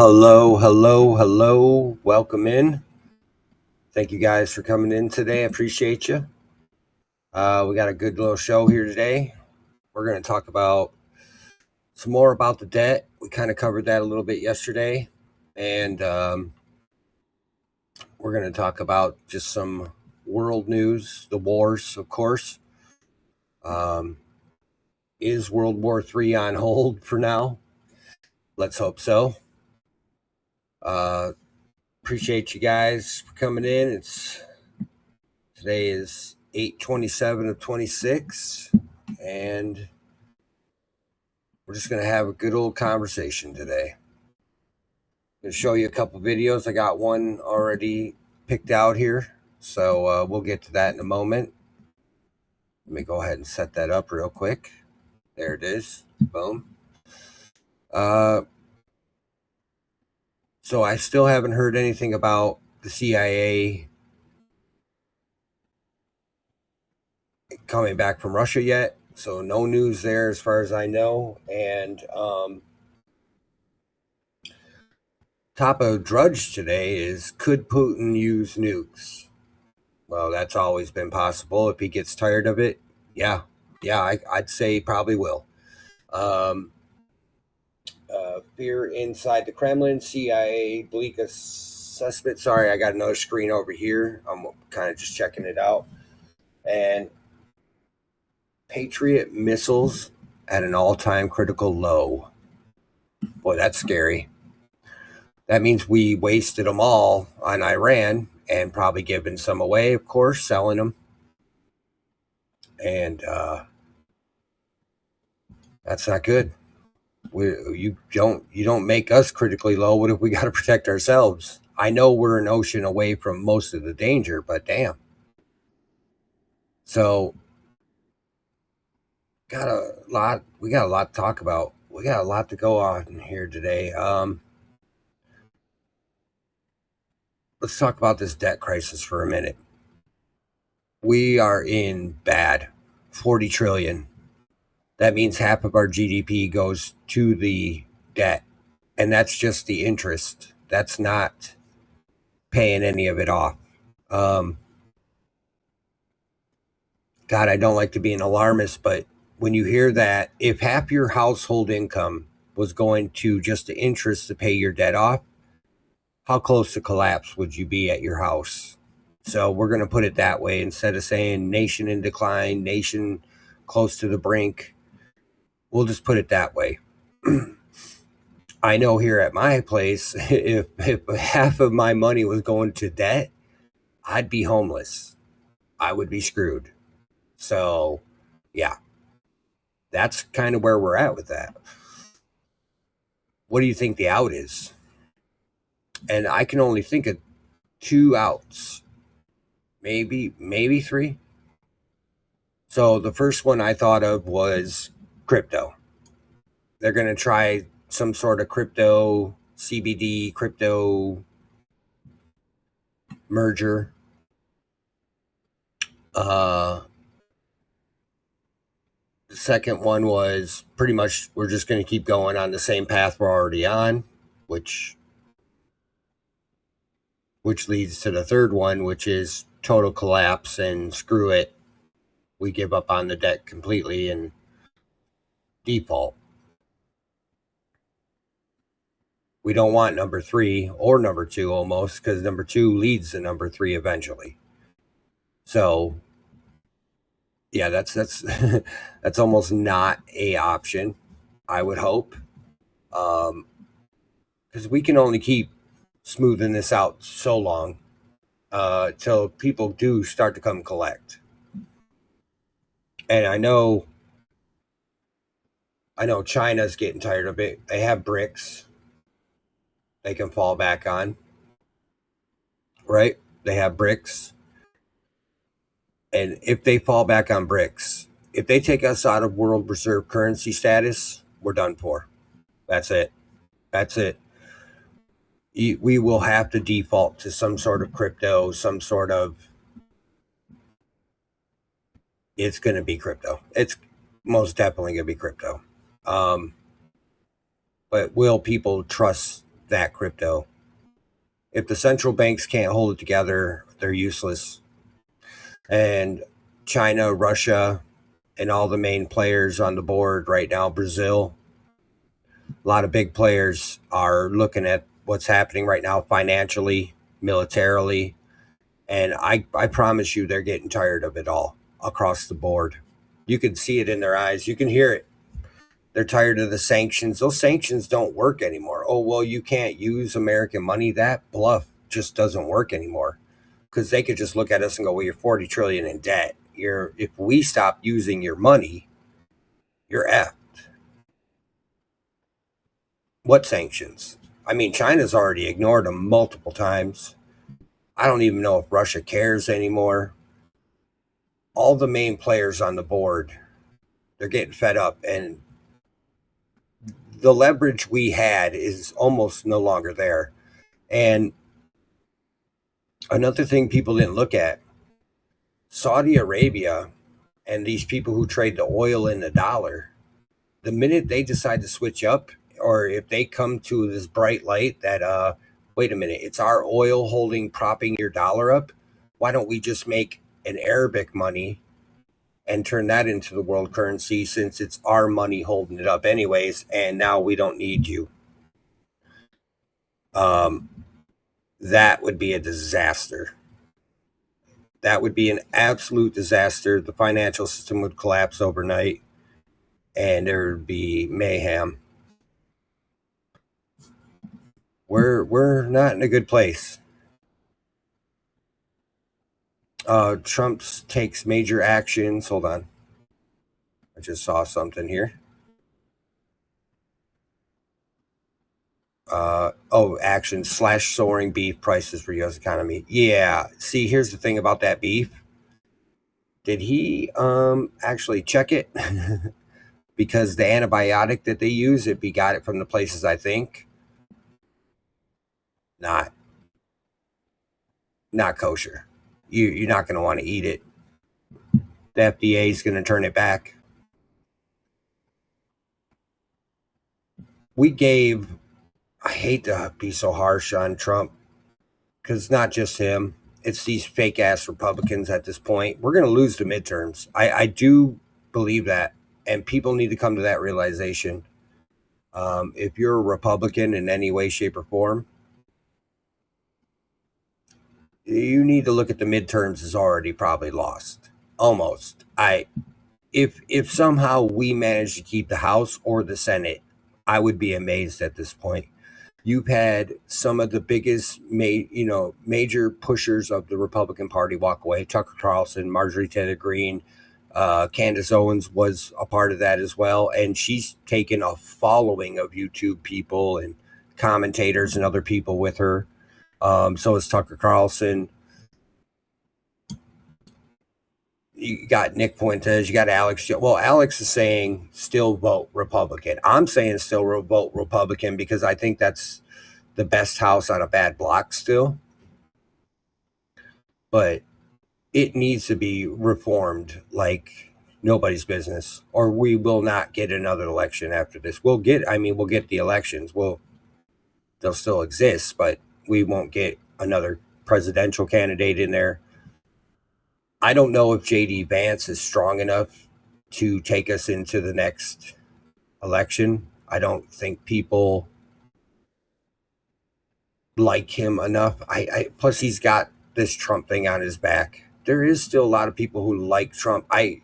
Hello, hello, hello. Welcome in. Thank you guys for coming in today. I appreciate you. We got a good little show here today. We're going to talk about some more about the debt. We kind of covered that a little bit yesterday. And we're going to talk about just some world news, the wars, of course. Um, is World War III on hold for now? Let's hope so. Appreciate you guys for coming in. Today is 8/27 of 26, and we're just going to have a good old conversation today. I'm going to show you a couple videos. I got one already picked out here, so we'll get to that in a moment. Let me go ahead and set that up real quick. There it is. Boom. So I still haven't heard anything about the CIA coming back from Russia yet. So no news there as far as I know. And top of Drudge today is, could Putin use nukes? Well, that's always been possible if he gets tired of it. Yeah, I'd say he probably will. Fear inside the Kremlin, CIA, bleak assessment. Sorry, I got another screen over here. I'm kind of just checking it out. And Patriot missiles at an all-time critical low. Boy, that's scary. That means we wasted them all on Iran and probably giving some away, of course, selling them. And that's not good. You don't make us critically low. What if we got to protect ourselves? I know we're an ocean away from most of the danger, but damn. So we got a lot to talk about. We got a lot to go on here today. Let's talk about this debt crisis for a minute. We are in bad. 40 trillion. That means half of our GDP goes to the debt. And that's just the interest. That's not paying any of it off. God, I don't like to be an alarmist, but when you hear that, if half your household income was going to just the interest to pay your debt off, how close to collapse would you be at your house? So we're going to put it that way instead of saying nation in decline, nation close to the brink. We'll just put it that way. I know here at my place, if half of my money was going to debt, I'd be homeless. I would be screwed. So, yeah, that's kind of where we're at with that. What do you think the out is? And I can only think of two outs, maybe three. So the first one I thought of was crypto. They're going to try some sort of crypto, CBD, crypto merger. The second one was pretty much we're just going to keep going on the same path we're already on, which leads to the third one, which is total collapse and screw it. We give up on the debt completely and default. We don't want number three or number two almost, because number two leads to number three eventually. So yeah, that's that's almost not a option, I would hope, because we can only keep smoothing this out so long till people do start to come collect. And I know China's getting tired of it. They have BRICS they can fall back on, right? They have BRICS. And if they fall back on BRICS, if they take us out of world reserve currency status, we're done for. That's it. We will have to default to some sort of crypto, some sort of. It's going to be crypto. It's most definitely going to be crypto. But will people trust that crypto. If the central banks can't hold it together, they're useless. And China, Russia, and all the main players on the board right now, Brazil, a lot of big players are looking at what's happening right now financially, militarily, and I promise you they're getting tired of it all across the board. You can see it in their eyes. You can hear it. They're tired of the sanctions. Those sanctions don't work anymore. Oh, well, you can't use American money. That bluff just doesn't work anymore because they could just look at us and go, well, you're 40 trillion in debt. If we stop using your money, you're effed. What sanctions? I mean, China's already ignored them multiple times. I don't even know if Russia cares anymore. All the main players on the board, they're getting fed up, and the leverage we had is almost no longer there. And another thing people didn't look at, Saudi Arabia and these people who trade the oil and the dollar, the minute they decide to switch up, or if they come to this bright light that wait a minute, it's our oil holding propping your dollar up, why don't we just make an Arabic money and turn that into the world currency, since it's our money holding it up anyways, and now we don't need you. That would be a disaster. That would be an absolute disaster. The financial system would collapse overnight, and there would be mayhem. We're not in a good place. Trump takes major actions. Hold on, I just saw something here. Actions slash soaring beef prices for U.S. economy. Yeah. See, here's the thing about that beef. Did he actually check it? Because the antibiotic that they use, if he got it from the places I think, not kosher. You're not going to want to eat it. The FDA is going to turn it back. I hate to be so harsh on Trump, because it's not just him. It's these fake ass Republicans at this point. We're going to lose the midterms. I do believe that. And people need to come to that realization. If you're a Republican in any way, shape, or form, you need to look at the midterms as already probably lost. Almost. If somehow we manage to keep the House or the Senate, I would be amazed at this point. You've had some of the biggest major pushers of the Republican Party walk away. Tucker Carlson, Marjorie Taylor Greene, Candace Owens was a part of that as well, and she's taken a following of YouTube people and commentators and other people with her. So is Tucker Carlson. You got Nick Fuentes, you got Alex. Well, Alex is saying still vote Republican. I'm saying still vote Republican because I think that's the best house on a bad block still. But it needs to be reformed like nobody's business, or we will not get another election after this. We'll get the elections. They'll still exist, but we won't get another presidential candidate in there. I don't know if J.D. Vance is strong enough to take us into the next election. I don't think people like him enough. Plus he's got this Trump thing on his back. There is still a lot of people who like Trump. I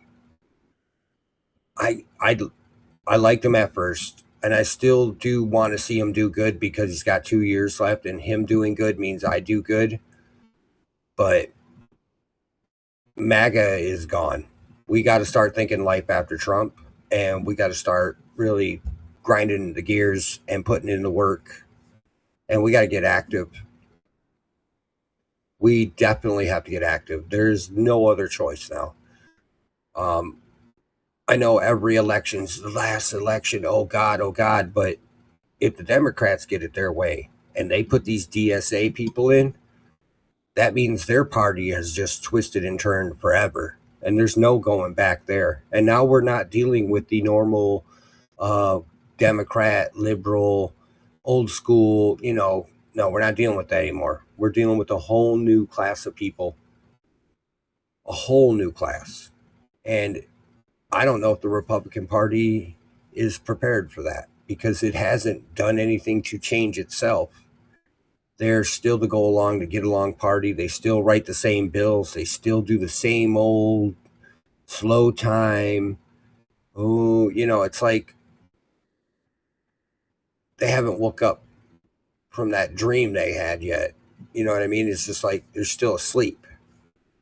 liked him at first, and I still do want to see him do good because he's got 2 years left, and him doing good means I do good. But MAGA is gone. We got to start thinking life after Trump, and we got to start really grinding the gears and putting in the work, and we got to get active. We definitely have to get active. There's no other choice now. I know every election's the last election. Oh God. But if the Democrats get it their way and they put these DSA people in, that means their party has just twisted and turned forever. And there's no going back there. And now we're not dealing with the normal Democrat, liberal, old school, no, we're not dealing with that anymore. We're dealing with a whole new class of people, a whole new class. And I don't know if the Republican Party is prepared for that because it hasn't done anything to change itself. They're still the go along to get along party. They still write the same bills. They still do the same old slow time. Oh, it's like they haven't woke up from that dream they had yet. You know what I mean? It's just like they're still asleep.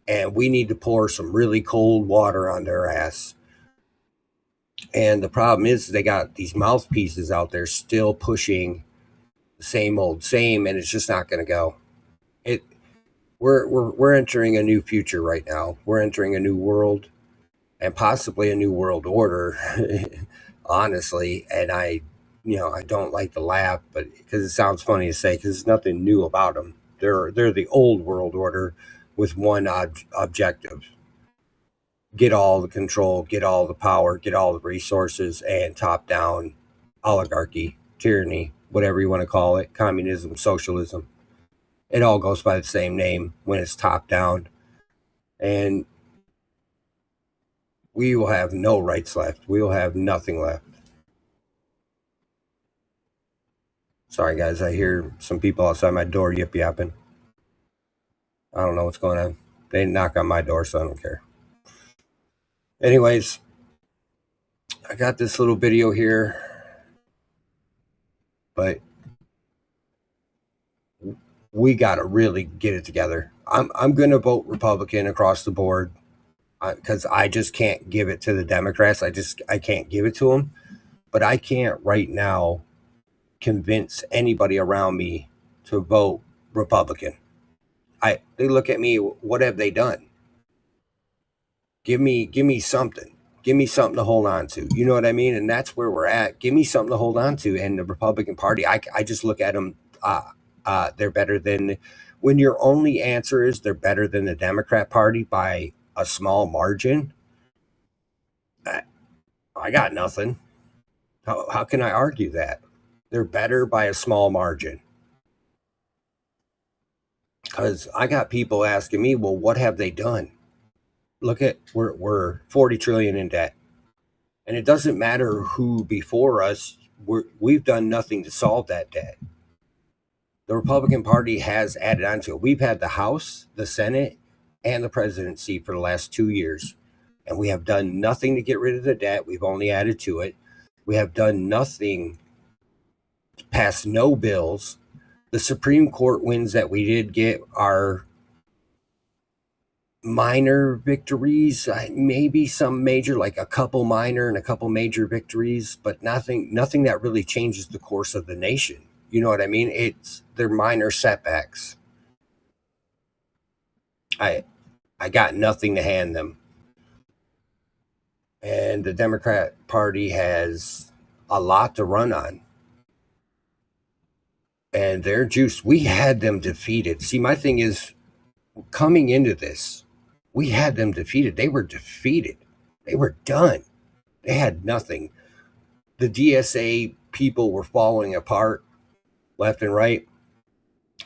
And we need to pour some really cold water on their ass. And the problem is they got these mouthpieces out there still pushing the same old same, and it's just not going to go. It we're entering a new future right now. We're entering a new world and possibly a new world order, honestly. And I don't like to laugh, but because it sounds funny to say, because there's nothing new about them. They're the old world order with one objective: get all the control, get all the power, get all the resources, and top down oligarchy, tyranny, whatever you want to call it, communism, socialism. It all goes by the same name when it's top down. And we will have no rights left. We will have nothing left. Sorry, guys. I hear some people outside my door yip yapping. I don't know what's going on. They didn't knock on my door, so I don't care. Anyways, I got this little video here, but we got to really get it together. I'm going to vote Republican across the board because I just can't give it to the Democrats. I can't give it to them, but I can't right now convince anybody around me to vote Republican. They look at me. What have they done? Give me something. Give me something to hold on to. You know what I mean? And that's where we're at. Give me something to hold on to. And the Republican Party, I just look at them. They're better than, when your only answer is they're better than the Democrat Party by a small margin. I got nothing. How can I argue that? They're better by a small margin. Because I got people asking me, well, what have they done? Look at we're 40 trillion in debt, and it doesn't matter who before us. We've done nothing to solve that debt. The Republican Party has added on to it. We've had the House, the Senate, and the presidency for the last 2 years, and we have done nothing to get rid of the debt. We've only added to it. We have done nothing, passed no bills. The Supreme Court wins that we did get are minor victories, maybe some major, like a couple minor and a couple major victories, but nothing that really changes the course of the nation. You know what I mean? They're minor setbacks. I got nothing to hand them. And the Democrat Party has a lot to run on. And their juice, we had them defeated. See, my thing is, coming into this, we had them defeated. They were defeated. They were done. They had nothing. The DSA people were falling apart left and right.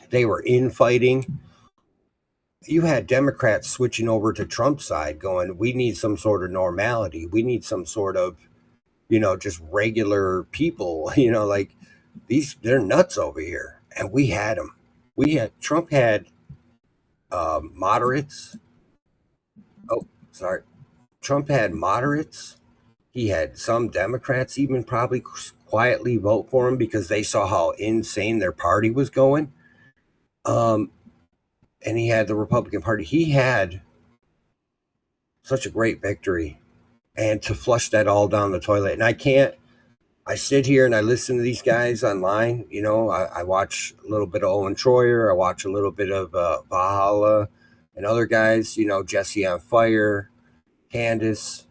They were infighting. You had Democrats switching over to Trump's side going, we need some sort of normality. We need some sort of, just regular people, like they're nuts over here. And we had them. Trump had moderates. Oh, sorry. Trump had moderates. He had some Democrats even probably quietly vote for him because they saw how insane their party was going. And he had the Republican Party. He had such a great victory, and to flush that all down the toilet. And I sit here and I listen to these guys online. I watch a little bit of Owen Troyer. I watch a little bit of Valhalla and other guys, Jesse on Fire, Candace,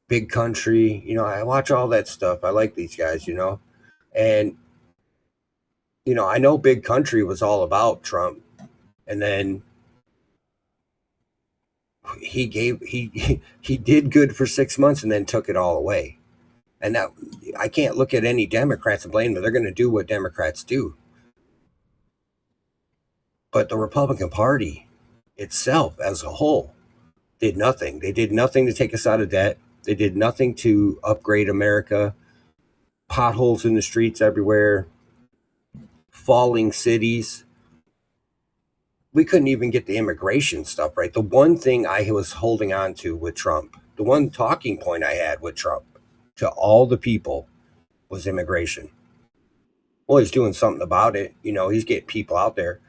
Big Country. I watch all that stuff. I like these guys, and, I know Big Country was all about Trump. And then he did good for 6 months and then took it all away. And that, I can't look at any Democrats and blame them. They're going to do what Democrats do. But the Republican Party itself as a whole did nothing. They did nothing to take us out of debt. They did nothing to upgrade America. Potholes in the streets everywhere, falling cities. We couldn't even get the immigration stuff right. The one thing I was holding on to with Trump, the one talking point I had with Trump to all the people was immigration. Well, he's doing something about it. He's getting people out there.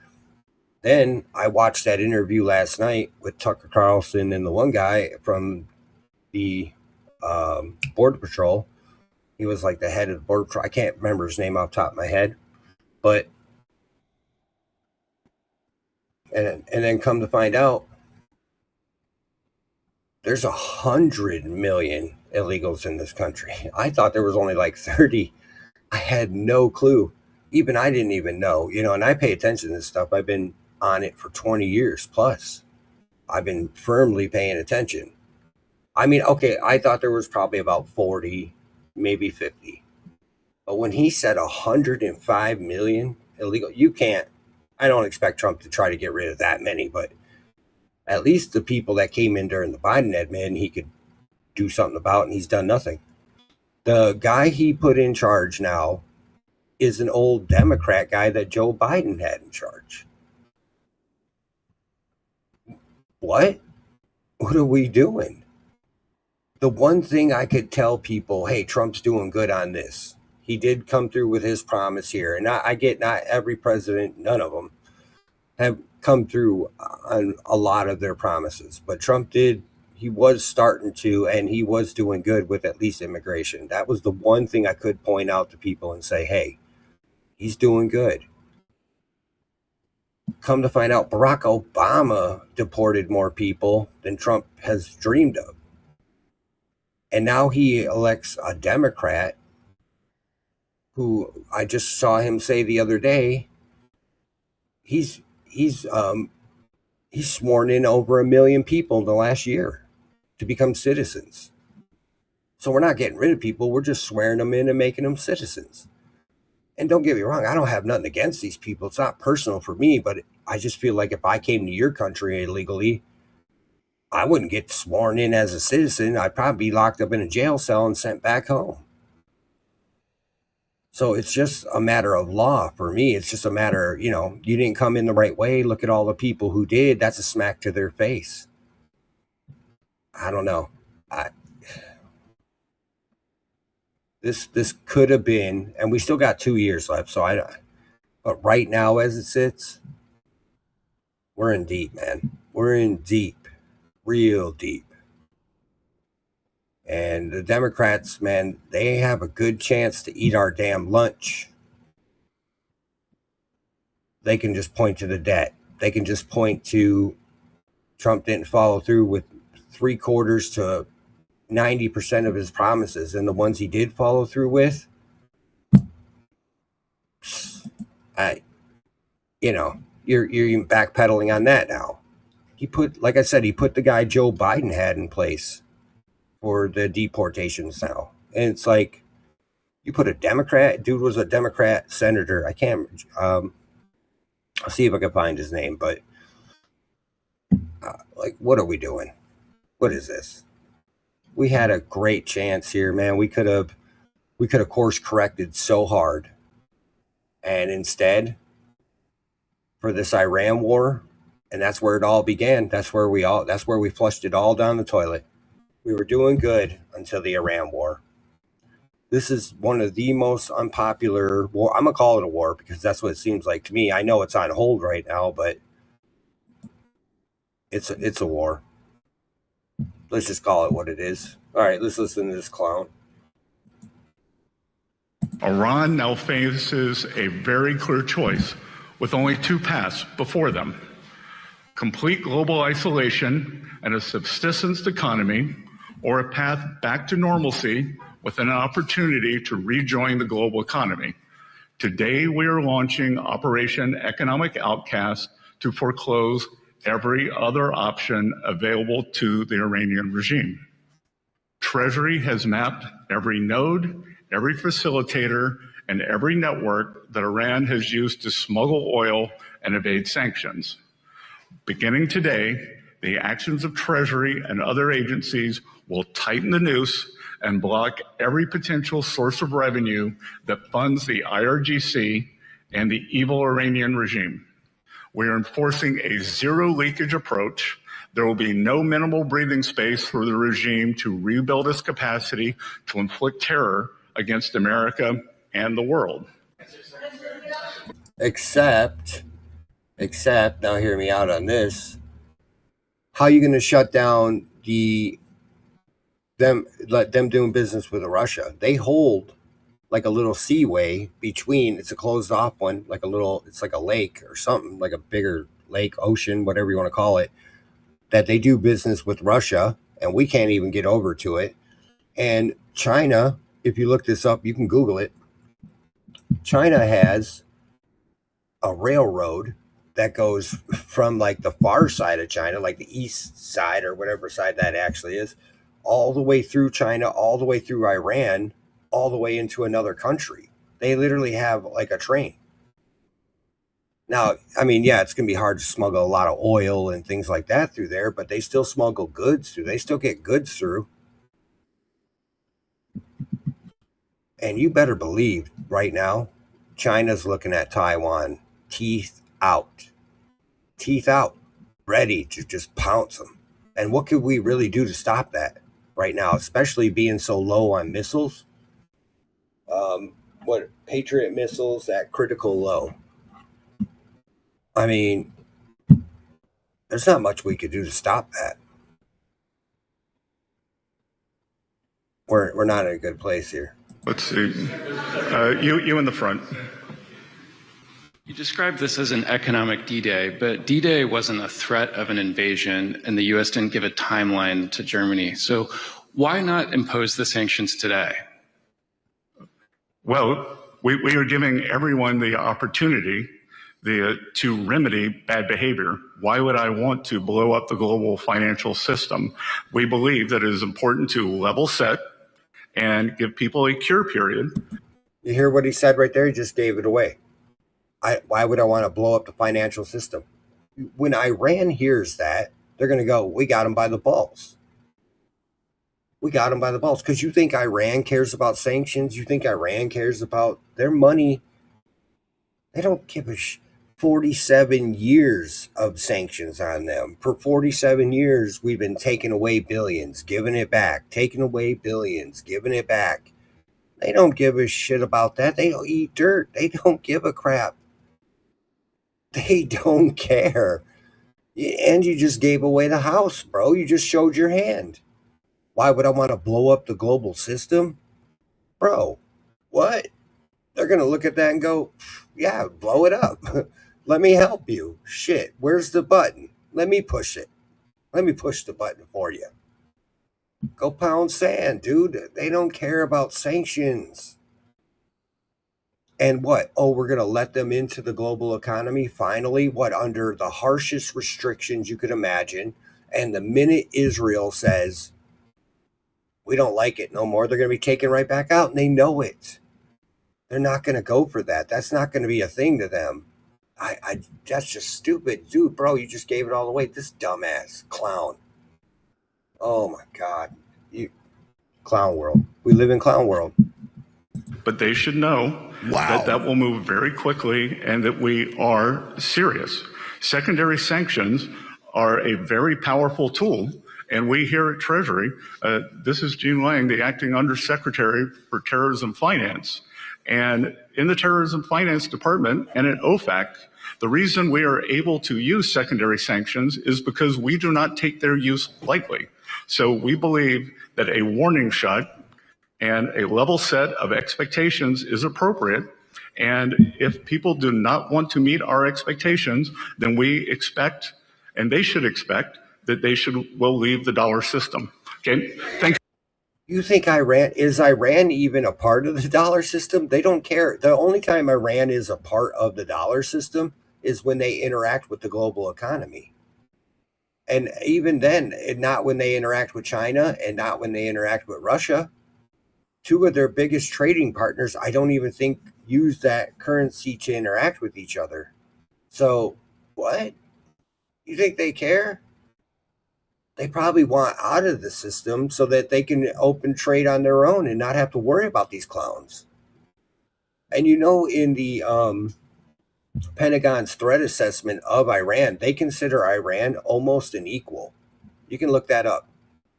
Then I watched that interview last night with Tucker Carlson and the one guy from the Border Patrol. He was like the head of the Border Patrol. I can't remember his name off the top of my head. But, and then come to find out, there's 100 million illegals in this country. I thought there was only like 30. I had no clue. Even I didn't even know, and I pay attention to this stuff. I've been on it for 20 years plus. I've been firmly paying attention. I mean, okay, I thought there was probably about 40, maybe 50. But when he said 105 million illegal, I don't expect Trump to try to get rid of that many, but at least the people that came in during the Biden admin, he could do something about, and he's done nothing. The guy he put in charge now is an old Democrat guy that Joe Biden had in charge. What? What are we doing? The one thing I could tell people, hey, Trump's doing good on this. He did come through with his promise here. And I get not every president, none of them, have come through on a lot of their promises. But Trump did. He was starting to, and he was doing good with at least immigration. That was the one thing I could point out to people and say, hey, he's doing good. Come to find out, Barack Obama deported more people than Trump has dreamed of. And now he elects a Democrat who I just saw him say the other day, he's sworn in over 1 million people in the last year to become citizens. So we're not getting rid of people. We're just swearing them in and making them citizens. And don't get me wrong, I don't have nothing against these people. It's not personal for me, but I just feel like if I came to your country illegally, I wouldn't get sworn in as a citizen. I'd probably be locked up in a jail cell and sent back home. So it's just a matter of law for me. It's just a matter, you didn't come in the right way. Look at all the people who did. That's a smack to their face. I don't know. This could have been, and we still got 2 years left. But right now, as it sits, we're in deep, man. We're in deep, real deep. And the Democrats, man, they have a good chance to eat our damn lunch. They can just point to the debt. They can just point to Trump didn't follow through with 3/4 to 90% of his promises. And the ones he did follow through with, you're even backpedaling on that now. Like I said, he put the guy Joe Biden had in place for the deportations now. And it's like, you put a Democrat, dude was a Democrat senator. I can't, I'll see if I can find his name, but like, what are we doing? What is this? We had a great chance here, man. We could have course corrected so hard. And instead, for this Iran war, and that's where it all began. That's where we flushed it all down the toilet. We were doing good until the Iran war. This is one of the most unpopular war. I'm gonna call it a war because that's what it seems like to me. I know it's on hold right now, but it's a war. Let's just call it what it is. All right, let's listen to this clown. Iran now faces a very clear choice with only two paths before them: complete global isolation and a subsistence economy, or a path back to normalcy with an opportunity to rejoin the global economy. Today, we are launching Operation Economic Outcast to foreclose every other option available to the Iranian regime. Treasury has mapped every node, every facilitator, and every network that Iran has used to smuggle oil and evade sanctions. Beginning today, the actions of Treasury and other agencies will tighten the noose and block every potential source of revenue that funds the IRGC and the evil Iranian regime. We are enforcing a zero leakage approach. There will be no minimal breathing space for the regime to rebuild its capacity to inflict terror against America and the world. Except, now hear me out on this. How are you going to shut down let them doing business with Russia? They hold like a little seaway between, it's a closed off one, like it's like a lake or something, like a bigger lake, ocean, whatever you want to call it, that they do business with Russia, and we can't even get over to it. And China, if you look this up, you can Google it. China has a railroad that goes from like the far side of China, like the east side or whatever side that actually is, all the way through China, all the way through Iran, all the way into another country. They literally have like a train. Now, I mean, yeah, it's going to be hard to smuggle a lot of oil and things like that through there, but they still smuggle goods through. They still get goods through. And you better believe right now, China's looking at Taiwan, teeth out, ready to just pounce them. And what could we really do to stop that right now, especially being so low on missiles? What Patriot missiles at critical low? I mean, there's not much we could do to stop that. We're not in a good place here. Let's see. You in the front. You described this as an economic D-Day, but D-Day wasn't a threat of an invasion, and the U.S. didn't give a timeline to Germany. So why not impose the sanctions today? Well, we are giving everyone the opportunity to remedy bad behavior. Why would I want to blow up the global financial system? We believe that it is important to level set and give people a cure period. You hear what he said right there? He just gave it away. Why would I want to blow up the financial system? When Iran hears that, they're going to go, we got them by the balls. We got them by the balls. Because you think Iran cares about sanctions? You think Iran cares about their money? They don't give a 47 years of sanctions on them. For 47 years, we've been taking away billions, giving it back, taking away billions, giving it back. They don't give a shit about that. They don't eat dirt. They don't give a crap. They don't care. And you just gave away the house, bro. You just showed your hand. Why would I want to blow up the global system? Bro, what? They're going to look at that and go, yeah, blow it up. Let me help you. Shit, where's the button? Let me push it. Let me push the button for you. Go pound sand, dude. They don't care about sanctions. And what? Oh, we're going to let them into the global economy finally? What? Under the harshest restrictions you could imagine. And the minute Israel says, we don't like it no more, they're going to be taken right back out. And they know it. They're not going to go for that. That's not going to be a thing to them. That's just stupid. Dude, bro, you just gave it all away. This dumbass clown. Oh, my God. Clown world. We live in clown world. But they should know that will move very quickly and that we are serious. Secondary sanctions are a very powerful tool. And we here at Treasury, this is Gene Lang, the acting undersecretary for terrorism finance. And in the Terrorism Finance Department and at OFAC, the reason we are able to use secondary sanctions is because we do not take their use lightly. So we believe that a warning shot and a level set of expectations is appropriate. And if people do not want to meet our expectations, then we expect, and they should expect, that they will leave the dollar system. Okay, thank you. You think Iran even a part of the dollar system? They don't care. The only time Iran is a part of the dollar system is when they interact with the global economy. And even then, not when they interact with China and not when they interact with Russia. Two of their biggest trading partners, I don't even think use that currency to interact with each other. So, what? You think they care? They probably want out of the system so that they can open trade on their own and not have to worry about these clowns. And in the Pentagon's threat assessment of Iran, they consider Iran almost an equal. You can look that up.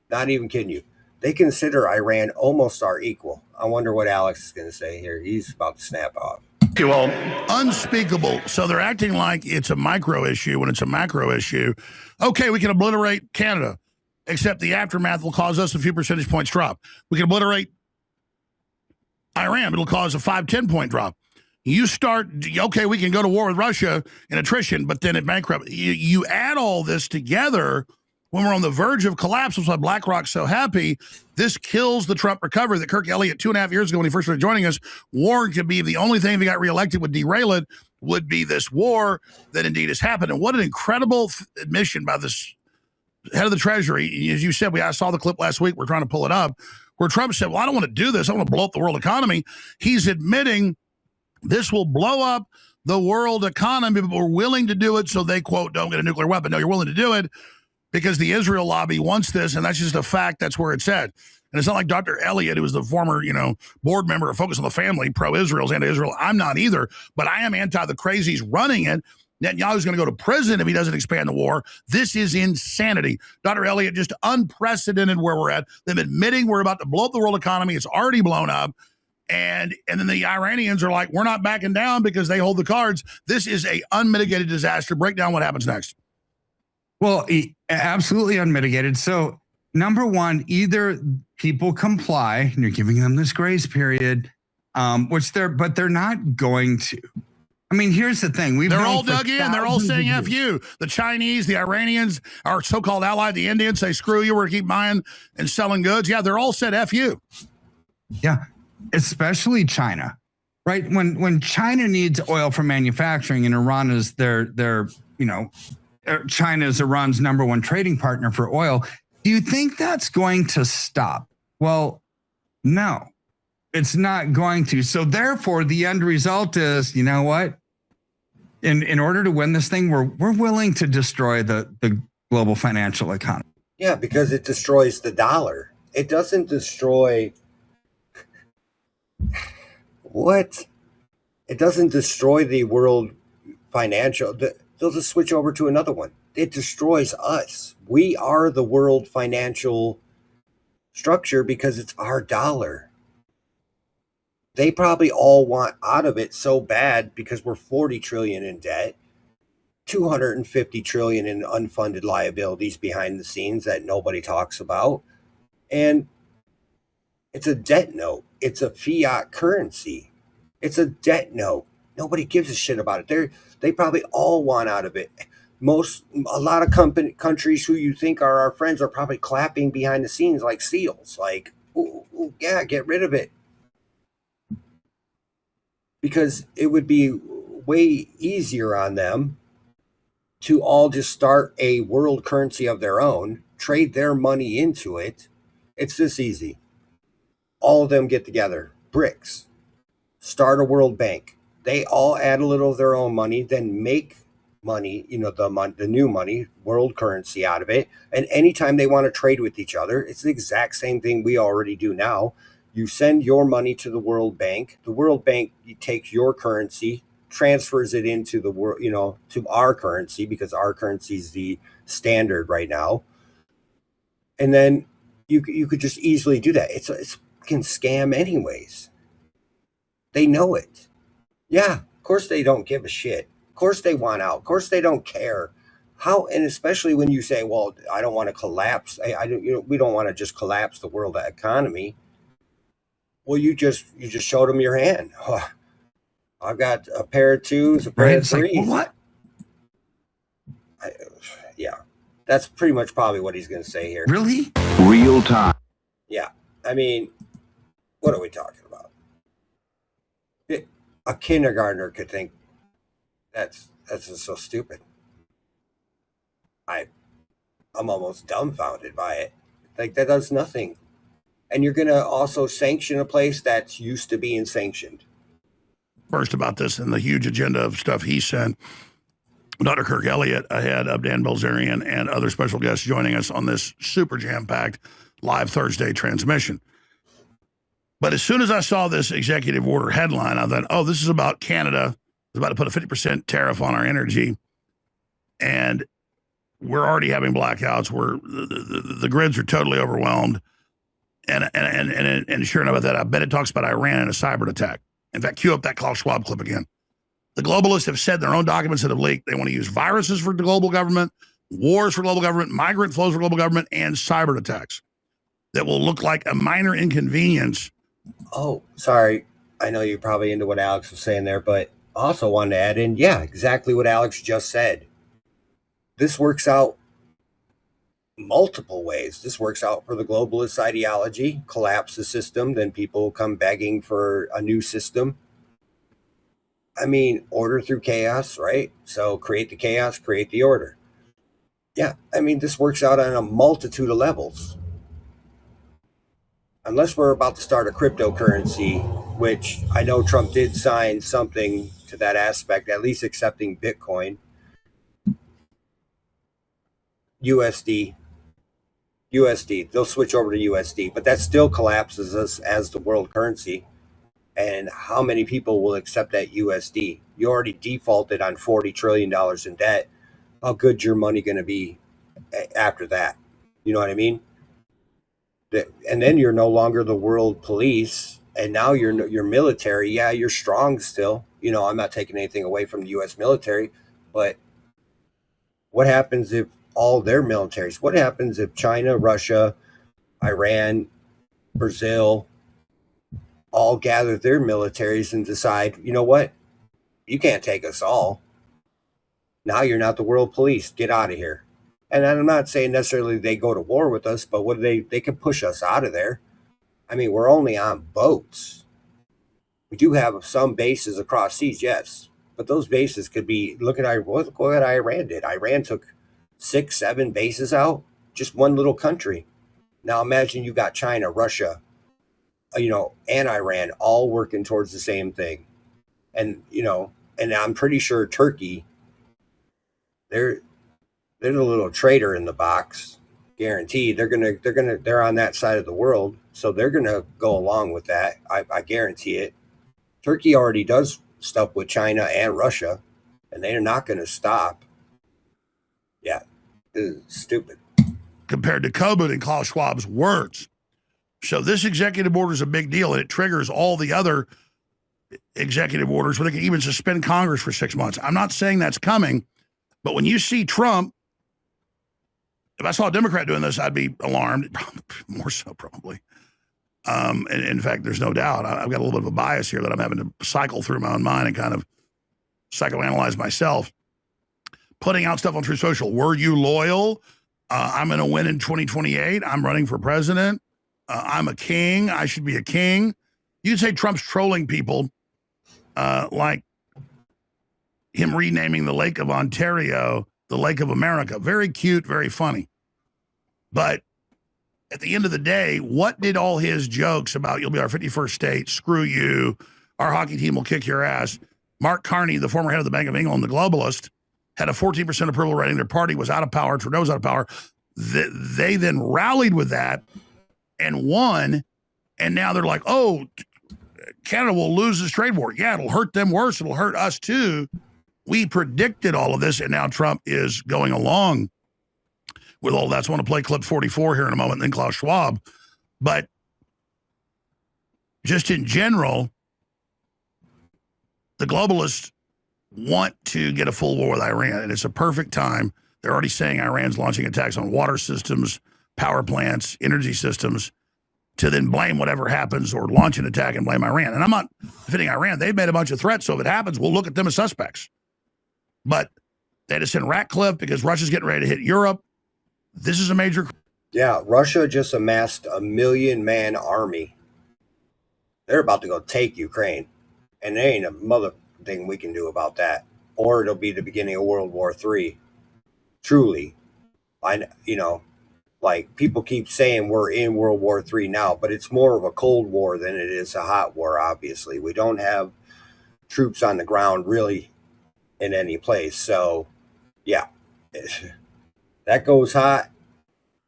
Not even kidding you. They consider Iran almost our equal. I wonder what Alex is going to say here. He's about to snap off. You all. Unspeakable. So they're acting like it's a micro issue when it's a macro issue. Okay, we can obliterate Canada, except the aftermath will cause us a few percentage points drop. We can obliterate Iran. It'll cause a 5-10 point drop. You start, okay, we can go to war with Russia in attrition, but then it bankrupt. You add all this together when we're on the verge of collapse. That's why BlackRock's so happy. This kills the Trump recovery that Kirk Elliott 2.5 years ago when he first started joining us warned could be the only thing if he got reelected would derail it, would be this war that indeed has happened. And what an incredible admission by this head of the Treasury. As you said, I saw the clip last week. We're trying to pull it up where Trump said, well, I don't want to do this. I want to blow up the world economy. He's admitting this will blow up the world economy, but we're willing to do it so they, quote, don't get a nuclear weapon. No, you're willing to do it because the Israel lobby wants this, and that's just a fact. That's where it's at. And it's not like Dr. Elliott, who was the former, board member of Focus on the Family, pro-Israel's anti-Israel. I'm not either, but I am anti the crazies running it. Netanyahu's going to go to prison if he doesn't expand the war. This is insanity. Dr. Elliott, just unprecedented where we're at. Them admitting we're about to blow up the world economy. It's already blown up. And then the Iranians are like, we're not backing down because they hold the cards. This is a unmitigated disaster. Break down what happens next. Well, absolutely unmitigated. So, number one, either people comply, and you're giving them this grace period, but they're not going to. I mean, here's the thing. They're all dug in. They're all saying F you. The Chinese, the Iranians, our so-called ally, the Indians, say, screw you, we're going to keep buying and selling goods. Yeah, they're all said F you. Yeah, especially China, right? When China needs oil for manufacturing and Iran is China is Iran's number one trading partner for oil, do you think that's going to stop? Well, no, it's not going to. So therefore, the end result is, you know what? In order to win this thing, we're willing to destroy the global financial economy. Yeah, because it destroys the dollar. It doesn't destroy what? It doesn't destroy the world financial. They'll just switch over to another one. It destroys us. We are the world financial structure because it's our dollar. They probably all want out of it so bad because we're 40 trillion in debt, 250 trillion in unfunded liabilities behind the scenes that nobody talks about. And it's a debt note. It's a fiat currency. It's a debt note. Nobody gives a shit about it. They probably all want out of it. A lot of countries who you think are our friends are probably clapping behind the scenes like seals. Like, ooh, yeah, get rid of it. Because it would be way easier on them to all just start a world currency of their own, trade their money into it. It's this easy. All of them get together, BRICS, start a world bank. They all add a little of their own money, then make money, the new money, world currency out of it. And anytime they want to trade with each other, it's the exact same thing we already do now. You send your money to the World Bank. The World Bank takes your currency, transfers it into the world, to our currency because our currency is the standard right now. And then you could just easily do that. It's fucking scam anyways. They know it. Yeah, of course they don't give a shit. Of course they want out. Of course they don't care. How, and especially when you say, well, I don't want to collapse. We don't want to just collapse the world economy. Well, you just showed them your hand. Oh, I've got a pair of twos, a pair of threes. Like, what? Yeah, that's pretty much probably what he's going to say here. Really? Real time. Yeah, I mean, what are we talking about? A kindergartner could think that's just so stupid. I'm almost dumbfounded by it. Like, that does nothing. And you're going to also sanction a place that's used to being sanctioned. First about this and the huge agenda of stuff he sent. Dr. Kirk Elliott ahead of Dan Bilzerian and other special guests joining us on this super jam-packed live Thursday transmission. But as soon as I saw this executive order headline, I thought, oh, this is about Canada. It's about to put a 50% tariff on our energy. And we're already having blackouts. The grids are totally overwhelmed. And sure enough, I bet it talks about Iran and a cyber attack. In fact, cue up that Klaus Schwab clip again. The globalists have said in their own documents that have leaked they want to use viruses for the global government, wars for global government, migrant flows for global government, and cyber attacks that will look like a minor inconvenience. Oh, sorry. I know you're probably into what Alex was saying there, but I also wanted to add in, yeah, exactly what Alex just said. This works out multiple ways. This works out for the globalist ideology, collapse the system, then people come begging for a new system. I mean, order through chaos, right? So create the chaos, create the order. Yeah, I mean, this works out on a multitude of levels. Unless we're about to start a cryptocurrency, which I know Trump did sign something to that aspect, at least accepting Bitcoin, USD, they'll switch over to USD, but that still collapses us as the world currency. And how many people will accept that USD? You already defaulted on $40 trillion in debt. How good's your money going to be after that? You know what I mean? And then you're no longer the world police, and now you're military. Yeah, you're strong still. You know, I'm not taking anything away from the U.S. military, but what happens if all their militaries? What happens if China, Russia, Iran, Brazil all gather their militaries and decide, you know what? You can't take us all. Now you're not the world police. Get out of here. And I'm not saying necessarily they go to war with us, but what they can push us out of there. I mean, we're only on boats. We do have some bases across seas, yes, but those bases could be. Look at what Iran did. Iran took 6, 7 bases out, just one little country. Now imagine you got China, Russia, and Iran all working towards the same thing, and and I'm pretty sure Turkey, they're a little traitor in the box. Guaranteed, they're on that side of the world, so they're gonna go along with that. I guarantee it. Turkey already does stuff with China and Russia, and they're not going to stop. Yeah, this is stupid. Compared to COVID and Klaus Schwab's words. So this executive order is a big deal, and it triggers all the other executive orders where they can even suspend Congress for 6 months. I'm not saying that's coming, but when you see Trump, if I saw a Democrat doing this, I'd be alarmed, more so probably. And in fact, there's no doubt. I've got a little bit of a bias here that I'm having to cycle through my own mind and kind of psychoanalyze myself. Putting out stuff on True Social. Were you loyal? I'm going to win in 2028. I'm running for president. I'm a king. I should be a king. You'd say Trump's trolling people like him renaming the Lake of Ontario the Lake of America. Very cute, very funny. But at the end of the day, what did all his jokes about you'll be our 51st state, screw you, our hockey team will kick your ass? Mark Carney, the former head of the Bank of England, the globalist, had a 14% approval rating. Their party was out of power. Trudeau was out of power. They then rallied with that and won. And now they're like, oh, Canada will lose this trade war. Yeah, it'll hurt them worse. It'll hurt us too. We predicted all of this, and now Trump is going along with all that. So I want to play clip 44 here in a moment, and then Klaus Schwab. But just in general, the globalists want to get a full war with Iran, and it's a perfect time. They're already saying Iran's launching attacks on water systems, power plants, energy systems, to then blame whatever happens or launch an attack and blame Iran. And I'm not defending Iran. They've made a bunch of threats, so if it happens, we'll look at them as suspects. But they had to send Ratcliffe because Russia's getting ready to hit Europe. This is a major... Yeah, Russia just amassed a 1 million-man army. They're about to go take Ukraine. And there ain't a mother thing we can do about that. Or it'll be the beginning of World War III. Truly. Like people keep saying we're in World War III now, but it's more of a Cold War than it is a hot war. Obviously, we don't have troops on the ground really in any place. So, yeah, that goes hot,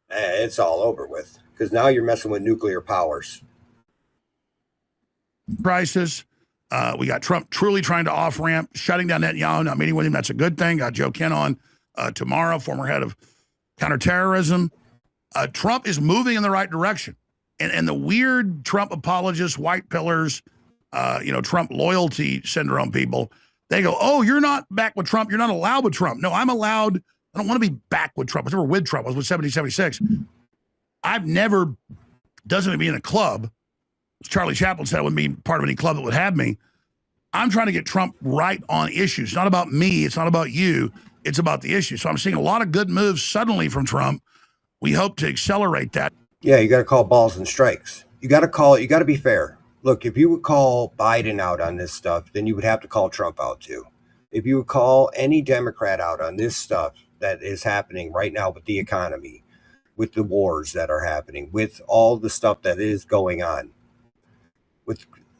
it's all over with because now you're messing with nuclear powers. Crisis. We got Trump truly trying to off ramp, shutting down Netanyahu, not meeting with him. That's a good thing. Got Joe Ken on tomorrow, former head of counterterrorism. Trump is moving in the right direction. And the weird Trump apologists, white pillars, Trump loyalty syndrome people, they go, oh, you're not back with Trump. You're not allowed with Trump. No, I'm allowed. I don't want to be back with Trump. I was never with Trump. I was with 1776. I've never, doesn't be in a club. As Charlie Chaplin said, I wouldn't be part of any club that would have me. I'm trying to get Trump right on issues. It's not about me. It's not about you. It's about the issue. So I'm seeing a lot of good moves suddenly from Trump. We hope to accelerate that. Yeah, you got to call balls and strikes. You got to be fair. Look, if you would call Biden out on this stuff, then you would have to call Trump out too. If you would call any Democrat out on this stuff that is happening right now with the economy, with the wars that are happening, with all the stuff that is going on,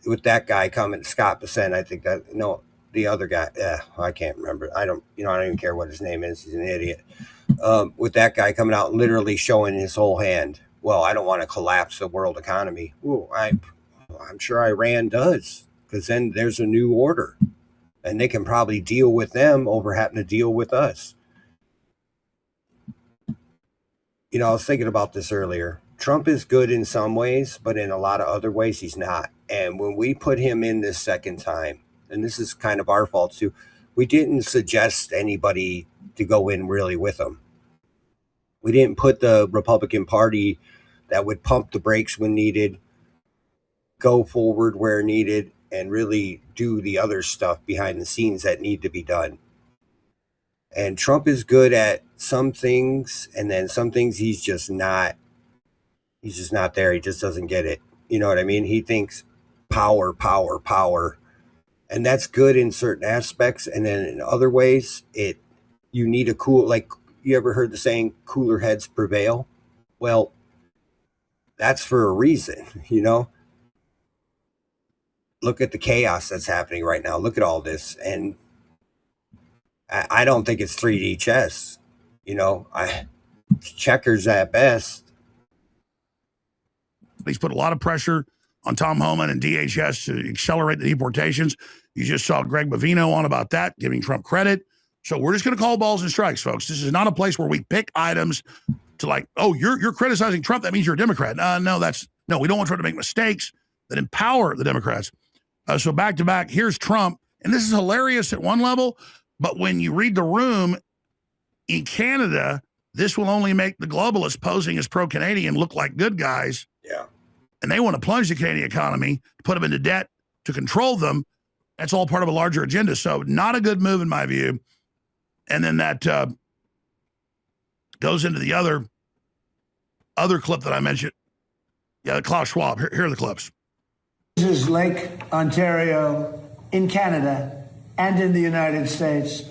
with that guy coming, Scott Bessent, I think that, no, the other guy, I can't remember. I don't even care what his name is. He's an idiot. With that guy coming out and literally showing his whole hand. Well, I don't want to collapse the world economy. Ooh, I'm sure Iran does, because then there's a new order, and they can probably deal with them over having to deal with us. I was thinking about this earlier. Trump is good in some ways, but in a lot of other ways, he's not. And when we put him in this second time, and this is kind of our fault too, we didn't suggest anybody to go in really with him. We didn't put the Republican Party that would pump the brakes when needed, go forward where needed, and really do the other stuff behind the scenes that need to be done. And Trump is good at some things, and then some things he's just not there. He just doesn't get it. You know what I mean? He thinks power, power, power. And that's good in certain aspects. And then in other ways, you need a like, you ever heard the saying, cooler heads prevail? Well, that's for a reason, Look at the chaos that's happening right now. Look at all this. And I don't think it's 3D chess. It's checkers at best. He's put a lot of pressure on Tom Homan and DHS to accelerate the deportations. You just saw Greg Bovino on about that, giving Trump credit. So we're just going to call balls and strikes, folks. This is not a place where we pick items to like, oh, you're criticizing Trump. That means you're a Democrat. No, we don't want Trump to make mistakes that empower the Democrats. So back to back, here's Trump. And this is hilarious at one level, but when you read the room in Canada, this will only make the globalists posing as pro-Canadian look like good guys. Yeah. And they want to plunge the Canadian economy, put them into debt to control them. That's all part of a larger agenda. So not a good move in my view. And then that goes into the other clip that I mentioned. Yeah, Klaus Schwab. Here are the clips. This is Lake Ontario in Canada and in the United States.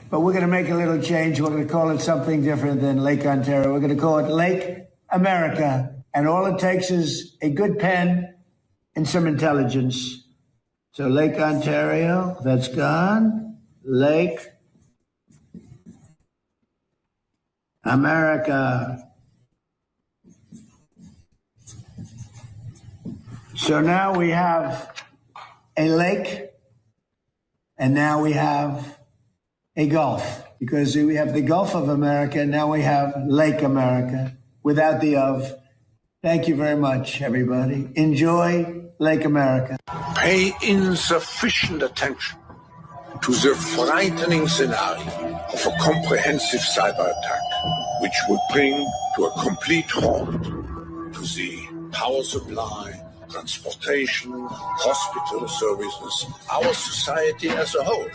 But we're going to make a little change. We're going to call it something different than Lake Ontario. We're going to call it Lake America. And all it takes is a good pen and some intelligence. So Lake Ontario, that's gone. Lake America. So now we have a lake, and now we have a Gulf, because we have the Gulf of America, and now we have Lake America without the of. Thank you very much, everybody. Enjoy Lake America. Pay insufficient attention to the frightening scenario of a comprehensive cyber attack, which would bring to a complete halt to the power supply, transportation, hospital services, our society as a whole.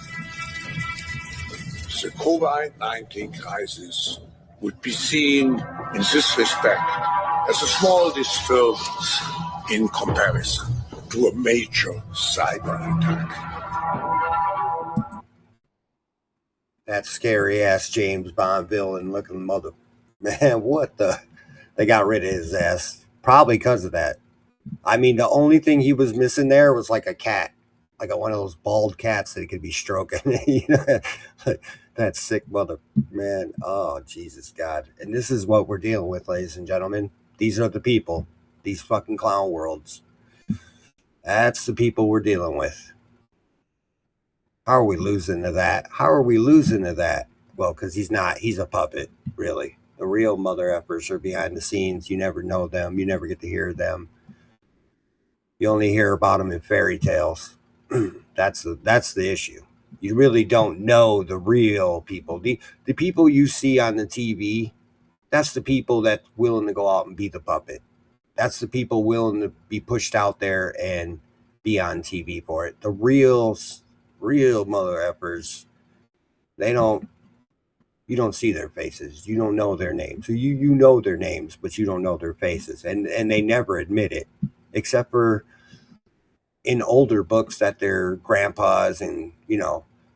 The COVID-19 crisis would be seen in this respect as a small disturbance in comparison to a major cyber attack. That scary ass James Bond villain looking mother. Man, what the? They got rid of his ass. Probably because of that. I mean, the only thing he was missing there was like a cat, like one of those bald cats that he could be stroking. You know, that sick mother man. Oh Jesus God! And this is what we're dealing with, ladies and gentlemen. These are the people. These fucking clown worlds. That's the people we're dealing with. How are we losing to that? How are we losing to that? Well, because he's not. He's a puppet, really. The real mother effers are behind the scenes. You never know them. You never get to hear them. You only hear about them in fairy tales. That's the issue. You really don't know the real people. The people you see on the TV, that's the people that's willing to go out and be the puppet. That's the people willing to be pushed out there and be on TV for it. The real mother effers, they don't. You don't see their faces. You don't know their names. So you know their names, but you don't know their faces, and they never admit it, except for in older books that their grandpas and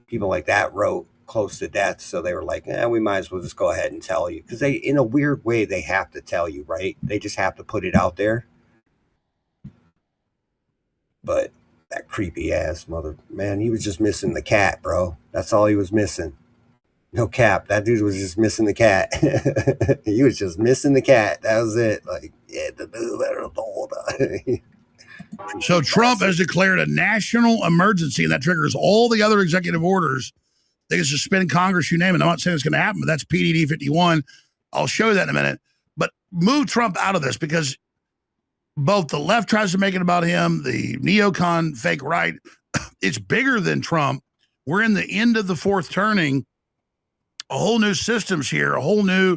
people like that wrote close to death. So they were like, we might as well just go ahead and tell you, because they, in a weird way, they have to tell you, right? They just have to put it out there. But that creepy ass mother man, he was just missing the cat, bro. That's all he was missing. No cap, that dude was just missing the cat. He was just missing the cat. That was it. Like, yeah, the move. So Trump has declared a national emergency, and that triggers all the other executive orders. They can suspend Congress, you name it. I'm not saying it's going to happen, but that's PDD 51. I'll show you that in a minute. But move Trump out of this, because both the left tries to make it about him, the neocon fake right. It's bigger than Trump. We're in the end of the fourth turning. A whole new systems here, a whole new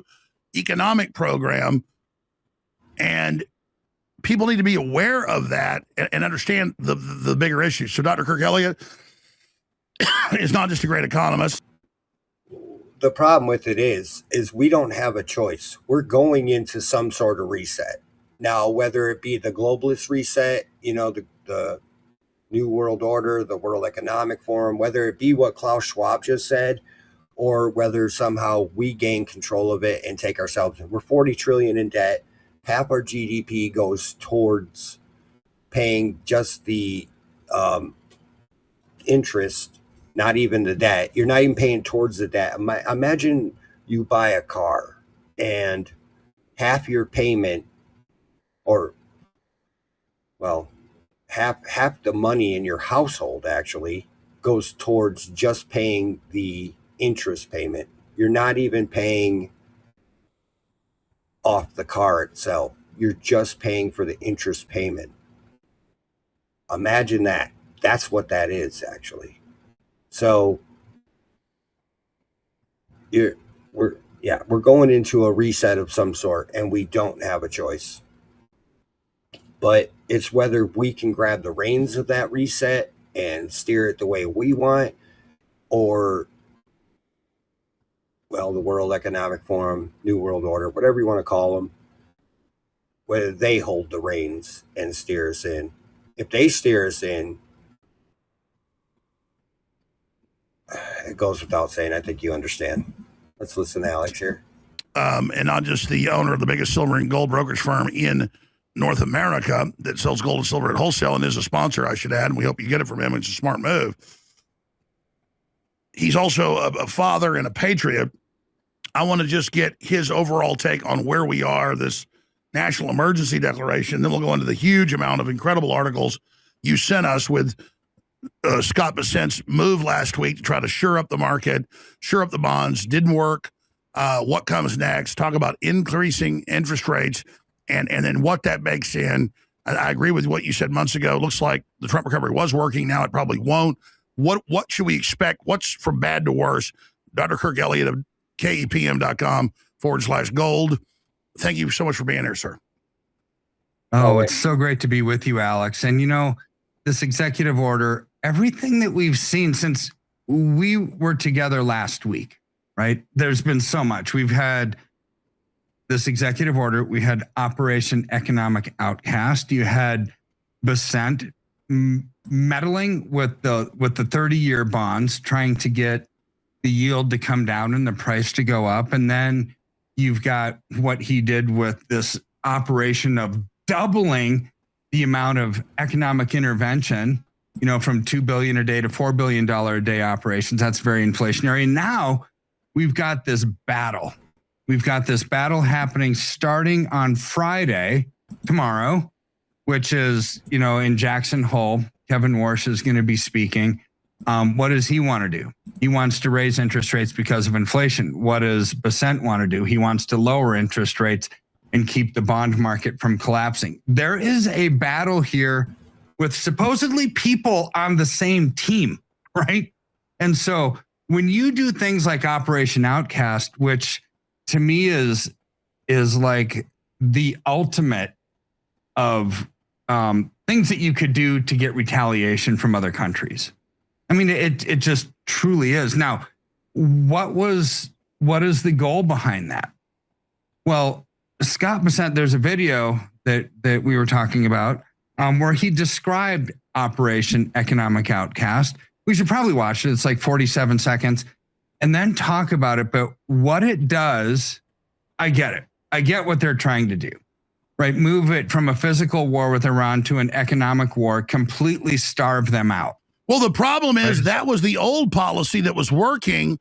economic program. And people need to be aware of that and understand the bigger issues. So Dr. Kirk Elliott is not just a great economist. The problem with it is we don't have a choice. We're going into some sort of reset. Now, whether it be the globalist reset, the New World Order, the World Economic Forum, whether it be what Klaus Schwab just said, or whether somehow we gain control of it and take ourselves in. We're 40 trillion in debt. Half our GDP goes towards paying just the interest, not even the debt. You're not even paying towards the debt. Imagine you buy a car and half your payment, or half the money in your household actually goes towards just paying the interest payment. You're not even paying off the car itself. You're just paying for the interest payment. Imagine that. That's what that is actually. So we're going into a reset of some sort, and we don't have a choice. But it's whether we can grab the reins of that reset and steer it the way we want, or the World Economic Forum, New World Order, whatever you want to call them, whether they hold the reins and steer us in. If they steer us in, it goes without saying, I think you understand. Let's listen to Alex here. And not just the owner of the biggest silver and gold brokerage firm in North America that sells gold and silver at wholesale and is a sponsor, I should add, and we hope you get it from him. It's a smart move. He's also a father and a patriot. I want to just get his overall take on where we are, this national emergency declaration. Then we'll go into the huge amount of incredible articles you sent us with Scott Bessent's move last week to try to shore up the market, shore up the bonds. Didn't work. What comes next? Talk about increasing interest rates and then what that bakes in. I agree with what you said months ago. It looks like the Trump recovery was working. Now it probably won't. What should we expect? What's from bad to worse? Dr. Kirk Elliott of KEPM.com/gold. Thank you so much for being here, sir. Oh, it's so great to be with you, Alex. And this executive order, everything that we've seen since we were together last week, right? There's been so much. We've had this executive order. We had Operation Economic Outcast. You had Bessent meddling with the 30-year bonds, trying to get the yield to come down and the price to go up. And then You've got what he did with this operation of doubling the amount of economic intervention, from $2 billion a day to $4 billion a day operations. That's very inflationary. And now we've got this battle. We've got this battle happening starting on Friday, tomorrow, which is, in Jackson Hole. Kevin Warsh is going to be speaking. What does he want to do? He wants to raise interest rates because of inflation. What does Bessent want to do? He wants to lower interest rates and keep the bond market from collapsing. There is a battle here with supposedly people on the same team, right? And so when you do things like Operation Outcast, which to me is like the ultimate of things that you could do to get retaliation from other countries. I mean, it just truly is. Now, what is the goal behind that? Well, Scott Bessent, there's a video that we were talking about where he described Operation Economic Outcast. We should probably watch it. It's like 47 seconds and then talk about it. But what it does, I get it. I get what they're trying to do, right? Move it from a physical war with Iran to an economic war, completely starve them out. Well, the problem is that was the old policy that was working.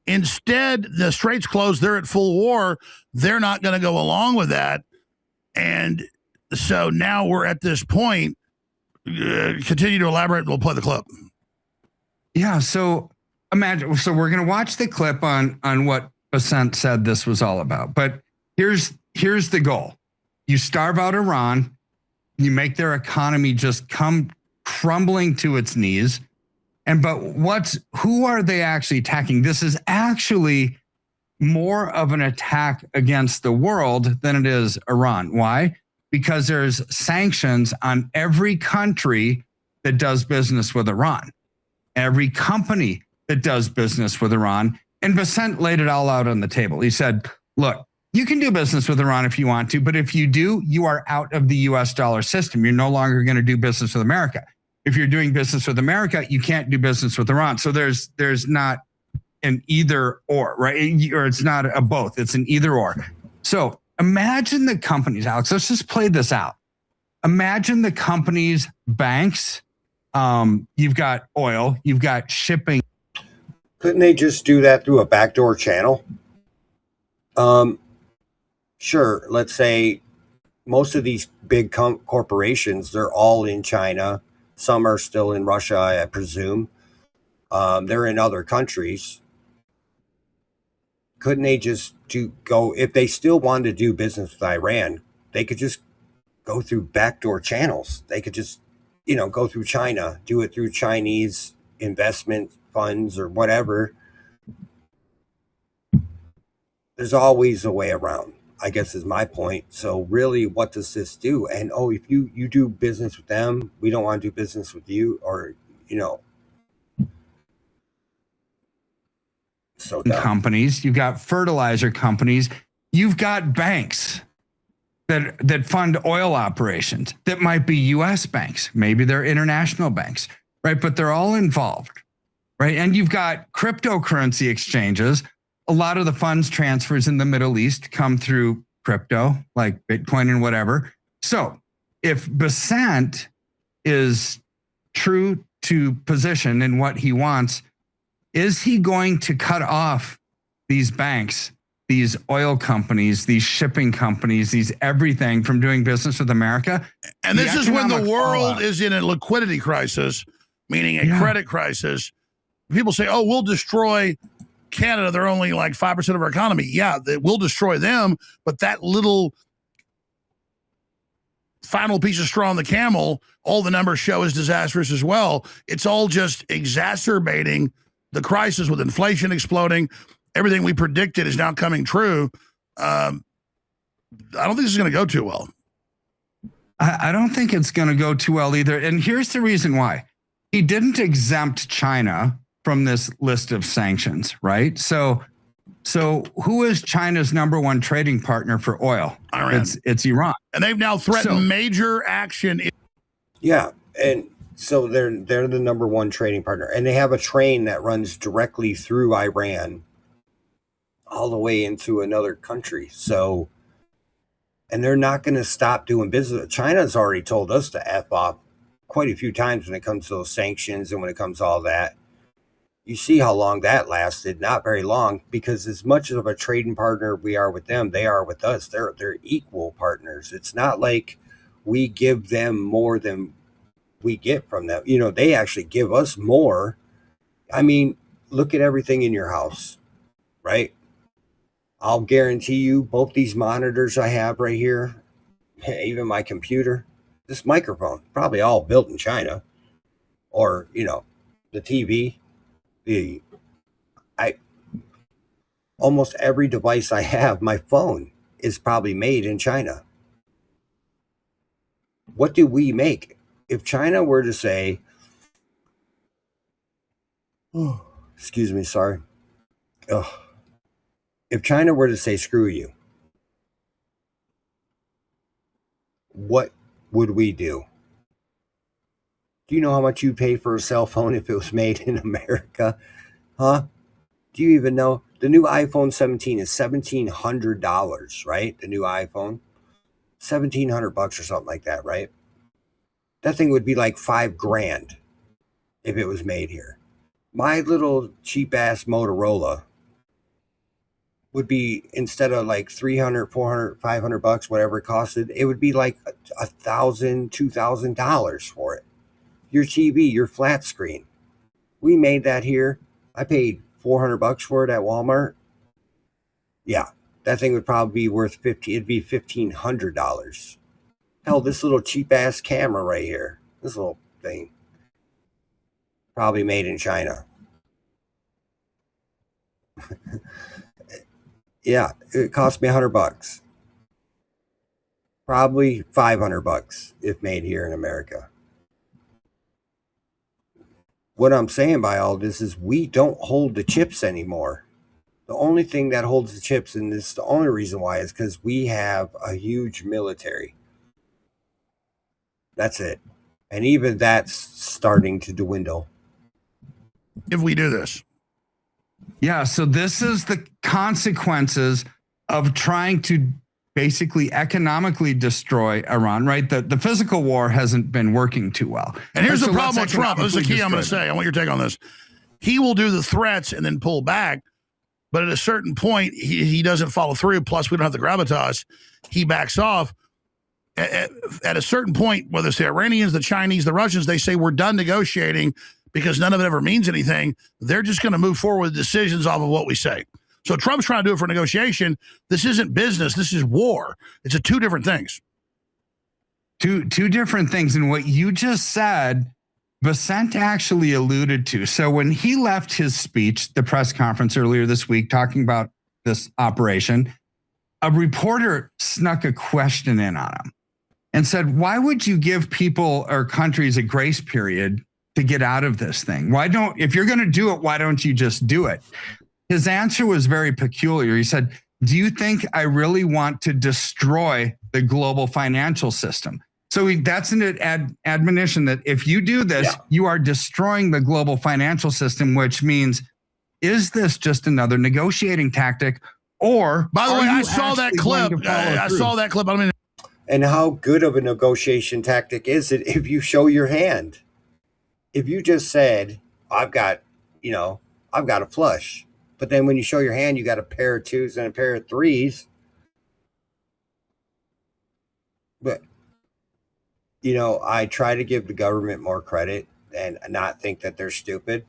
Instead, the Straits closed. They're at full war. They're not going to go along with that. And so now we're at this point. Continue to elaborate and we'll play the clip. Yeah, so imagine. So we're going to watch the clip on what Bessent said this was all about. But here's the goal. You starve out Iran. You make their economy just come crumbling to its knees. But who are they actually attacking? This is actually more of an attack against the world than it is Iran. Why? Because there's sanctions on every country that does business with Iran, every company that does business with Iran. And Bessent laid it all out on the table. He said, look, you can do business with Iran if you want to, but if you do, you are out of the US dollar system. You're no longer going to do business with America. If you're doing business with America, you can't do business with Iran. So there's not an either or, right? Or it's not a both. It's an either or. So imagine the companies, Alex, let's just play this out. Imagine the companies, banks, you've got oil, you've got shipping. Couldn't they just do that through a backdoor channel? Sure, let's say most of these big corporations, they're all in China. Some are still in Russia, I presume. They're in other countries. Couldn't they just go, if they still wanted to do business with Iran, they could just go through backdoor channels. They could just, go through China, do it through Chinese investment funds or whatever. There's always a way around, I guess is my point. So really, what does this do? And, if you do business with them, we don't want to do business with you, or, So companies, you've got fertilizer companies, you've got banks that fund oil operations that might be US banks, maybe they're international banks, right? But they're all involved, right? And you've got cryptocurrency exchanges. A lot of the funds transfers in the Middle East come through crypto, like Bitcoin and whatever. So if Bessent is true to position in what he wants, is he going to cut off these banks, these oil companies, these shipping companies, these everything from doing business with America? And this is when the world is in a liquidity crisis, meaning a credit crisis. People say, we'll destroy Canada. They're only like 5% of our economy. Yeah, it will destroy them, but that little final piece of straw on the camel, all the numbers show is disastrous as well. It's all just exacerbating the crisis with inflation exploding. Everything we predicted is now coming true. I don't think this is going to go too well. I don't think it's going to go too well either. And here's the reason why. He didn't exempt China from this list of sanctions, right? So who is China's number one trading partner for oil? Iran. It's Iran. And they've now threatened major action. Yeah, and so they're the number one trading partner, and they have a train that runs directly through Iran. all the way into another country. So, and they're not going to stop doing business. China's already told us to F off quite a few times when it comes to those sanctions and when it comes to all that. You see how long that lasted. Not very long, because as much of a trading partner we are with them, they are with us. They're equal partners. It's not like we give them more than we get from them. You know, they actually give us more. I mean, look at everything in your house, right? I'll guarantee you both these monitors I have right here, even my computer, this microphone, probably all built in China. Or, you know, the TV, I almost every device I have, my phone, is probably made in China. What do we make? If China were to say, oh, excuse me, sorry. Ugh. If China were to say, screw you, what would we do? Do you know how much you'd pay for a cell phone if it was made in America? Huh? Do you even know? The new iPhone 17 is $1,700, right? The new iPhone, $1,700 or something like that, right? That thing would be like $5,000 if it was made here. My little cheap ass Motorola would be, instead of like $300, $400, $500, whatever it costed, it would be like $1,000, $2,000 for it. Your TV, your flat screen, we made that here. I paid $400 for it at Walmart. Yeah, that thing would probably be worth it'd be $1,500. Hell, this little cheap ass camera right here, this little thing, probably made in China. Yeah, it cost me $100. Probably $500 if made here in America. What I'm saying by all this is we don't hold the chips anymore. The only thing that holds the chips, and this is the only reason why, is because we have a huge military. That's it. And even that's starting to dwindle. If we do this. Yeah, so this is the consequences of trying to basically economically destroy Iran, right? The physical war hasn't been working too well. And here's the problem with Trump. This is the key I'm going to say. I want your take on this. He will do the threats and then pull back. But at a certain point, he doesn't follow through. Plus, we don't have the gravitas. He backs off. At a certain point, whether it's the Iranians, the Chinese, the Russians, they say we're done negotiating because none of it ever means anything. They're just going to move forward with decisions off of what we say. So Trump's trying to do it for negotiation. This isn't business. This is war. It's two different things. Two different things. And what you just said, Vicente actually alluded to. So when he left his speech, the press conference earlier this week, talking about this operation, a reporter snuck a question in on him and said, why would you give people or countries a grace period to get out of this thing? If you're going to do it, why don't you just do it? His answer was very peculiar. He said, do you think I really want to destroy the global financial system? So that's an admonition that if you do this, you are destroying the global financial system, which means, is this just another negotiating tactic? Or, by the way, I saw that clip. I saw that clip. I mean, and how good of a negotiation tactic is it if you show your hand? If you just said, I've got a flush, but then when you show your hand, you got a pair of twos and a pair of threes. But, I try to give the government more credit and not think that they're stupid,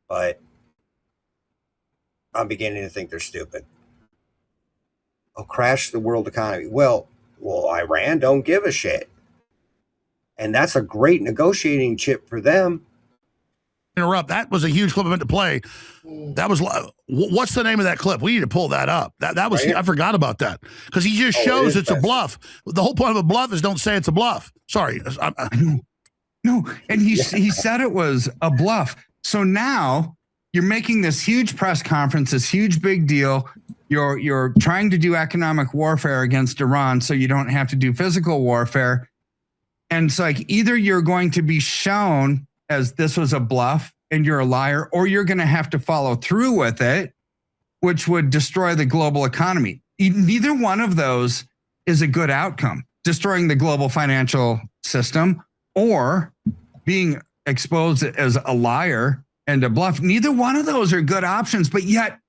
but I'm beginning to think they're stupid. I'll crash the world economy. Well, Iran don't give a shit. And that's a great negotiating chip for them. Interrupt. That was a huge clip I meant to play. That was, what's the name of that clip? We need to pull that up. That was, right. I forgot about that because he just shows it's a bluff. The whole point of a bluff is don't say it's a bluff. Sorry. No, and he said it was a bluff. So now you're making this huge press conference, this huge big deal. You're trying to do economic warfare against Iran so you don't have to do physical warfare. And it's like either you're going to be shown as this was a bluff and you're a liar, or you're going to have to follow through with it. which would destroy the global economy. Neither one of those is a good outcome. Destroying the global financial system or being exposed as a liar and a bluff. Neither one of those are good options, but yet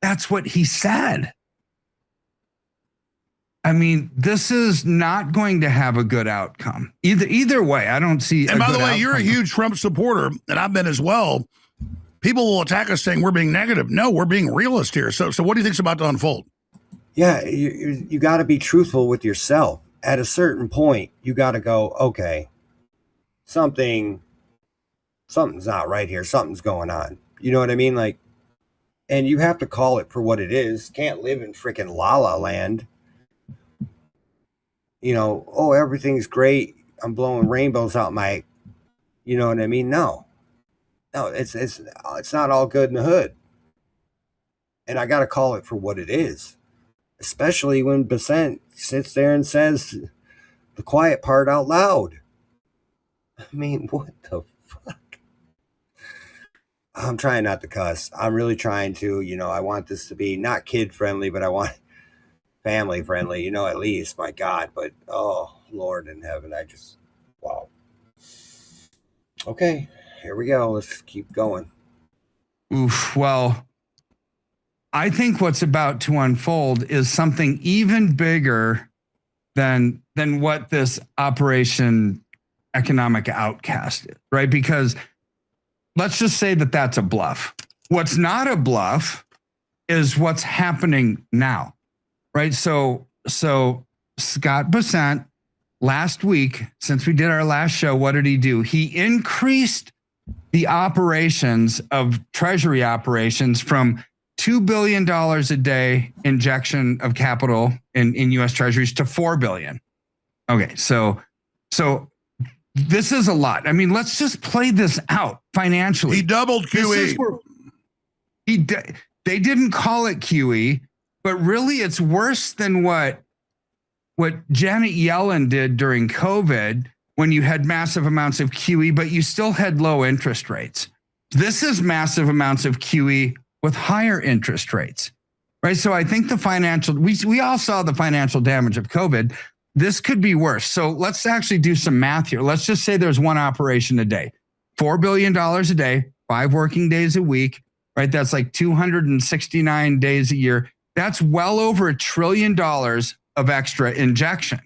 that's what he said. I mean, this is not going to have a good outcome. Either way, I don't see. And by the way, you're a huge Trump supporter, and I've been as well. People will attack us saying we're being negative. No, we're being realist here. So what do you think's about to unfold? Yeah, you got to be truthful with yourself. At a certain point, you got to go, okay, something's not right here. Something's going on. You know what I mean? Like, and you have to call it for what it is. Can't live in freaking la la land. You know, oh, everything's great. I'm blowing rainbows out my, you know what I mean? No, it's not all good in the hood. And I got to call it for what it is. Especially when Besant sits there and says the quiet part out loud. I mean, what the fuck? I'm trying not to cuss. I'm really trying to, I want this to be not kid friendly, but I want family friendly, at least, my God. But, oh, Lord in heaven, wow. Okay, here we go. Let's keep going. Oof, well, I think what's about to unfold is something even bigger than what this Operation Economic Outcast is, right? Because let's just say that that's a bluff. What's not a bluff is what's happening now, right? So Scott Besant last week, since we did our last show, what did he do? He increased the operations of Treasury operations from $2 billion a day injection of capital in U.S. Treasuries to $4 billion. Okay, so this is a lot. I mean, let's just play this out financially. He doubled QE. They didn't call it QE, but really it's worse than what Janet Yellen did during COVID when you had massive amounts of QE, but you still had low interest rates. This is massive amounts of QE with higher interest rates, right? So I think we all saw the financial damage of COVID. This could be worse. So let's actually do some math here. Let's just say there's one operation a day, $4 billion a day, 5 working days a week, right? That's like 269 days a year. That's well over $1 trillion of extra injection.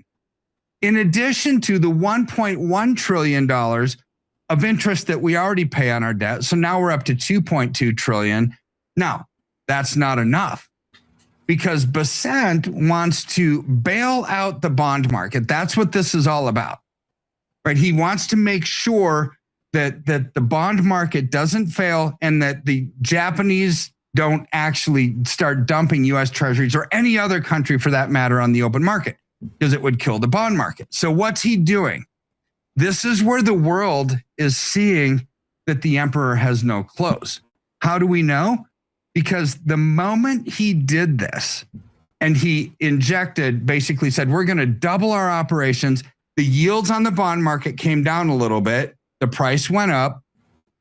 In addition to the $1.1 trillion of interest that we already pay on our debt. So now we're up to $2.2 trillion. Now, that's not enough because Besant wants to bail out the bond market. That's what this is all about, right? He wants to make sure that the bond market doesn't fail and that the Japanese don't actually start dumping U.S. treasuries or any other country for that matter on the open market because it would kill the bond market. So what's he doing? This is where the world is seeing that the emperor has no clothes. How do we know? Because the moment he did this and he basically said, we're going to double our operations, the yields on the bond market came down a little bit, the price went up,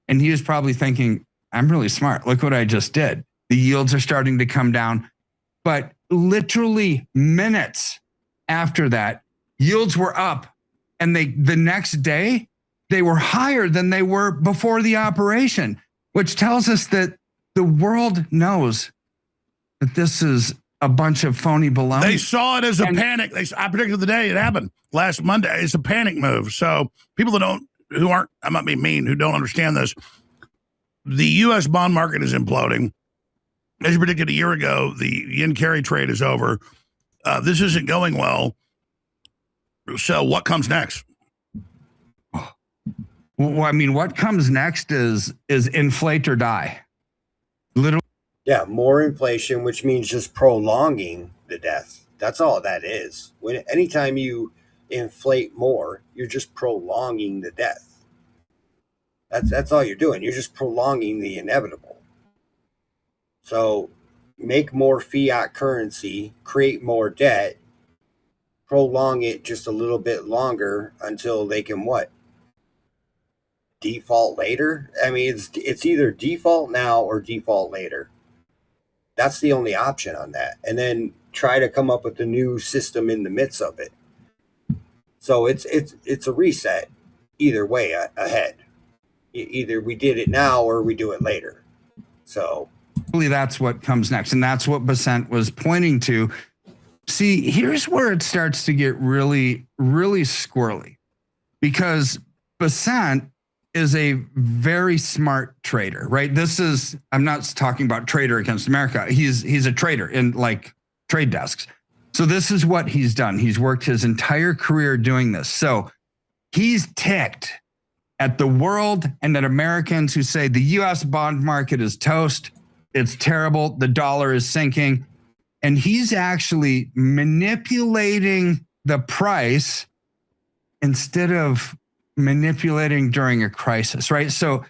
and he was probably thinking, I'm really smart. Look what I just did. The yields are starting to come down. But literally minutes after that, yields were up. And the next day, they were higher than they were before the operation, which tells us that the world knows that this is a bunch of phony baloney. They saw it as a panic. I predicted the day it happened last Monday. It's a panic move. So people I might be mean, who don't understand this, the U.S. bond market is imploding. As you predicted a year ago, the yen carry trade is over. This isn't going well. So what comes next? Well, I mean, what comes next is inflate or die. Literally. Yeah, more inflation, which means just prolonging the death. That's all that is. Anytime you inflate more, you're just prolonging the death. That's all you're doing. You're just prolonging the inevitable. So make more fiat currency, create more debt, prolong it just a little bit longer until they can what? Default later? I mean, it's either default now or default later. That's the only option on that. And then try to come up with a new system in the midst of it. So it's a reset either way ahead. Either we did it now or we do it later. So that's what comes next. And that's what Besant was pointing to. See, here's where it starts to get really, really squirrely, because Besant is a very smart trader, right? I'm not talking about trader against America. He's a trader in like trade desks. So this is what he's done. He's worked his entire career doing this. So he's ticked at the world and at Americans who say the US bond market is toast. It's terrible. The dollar is sinking. And he's actually manipulating the price instead of manipulating during a crisis, right? So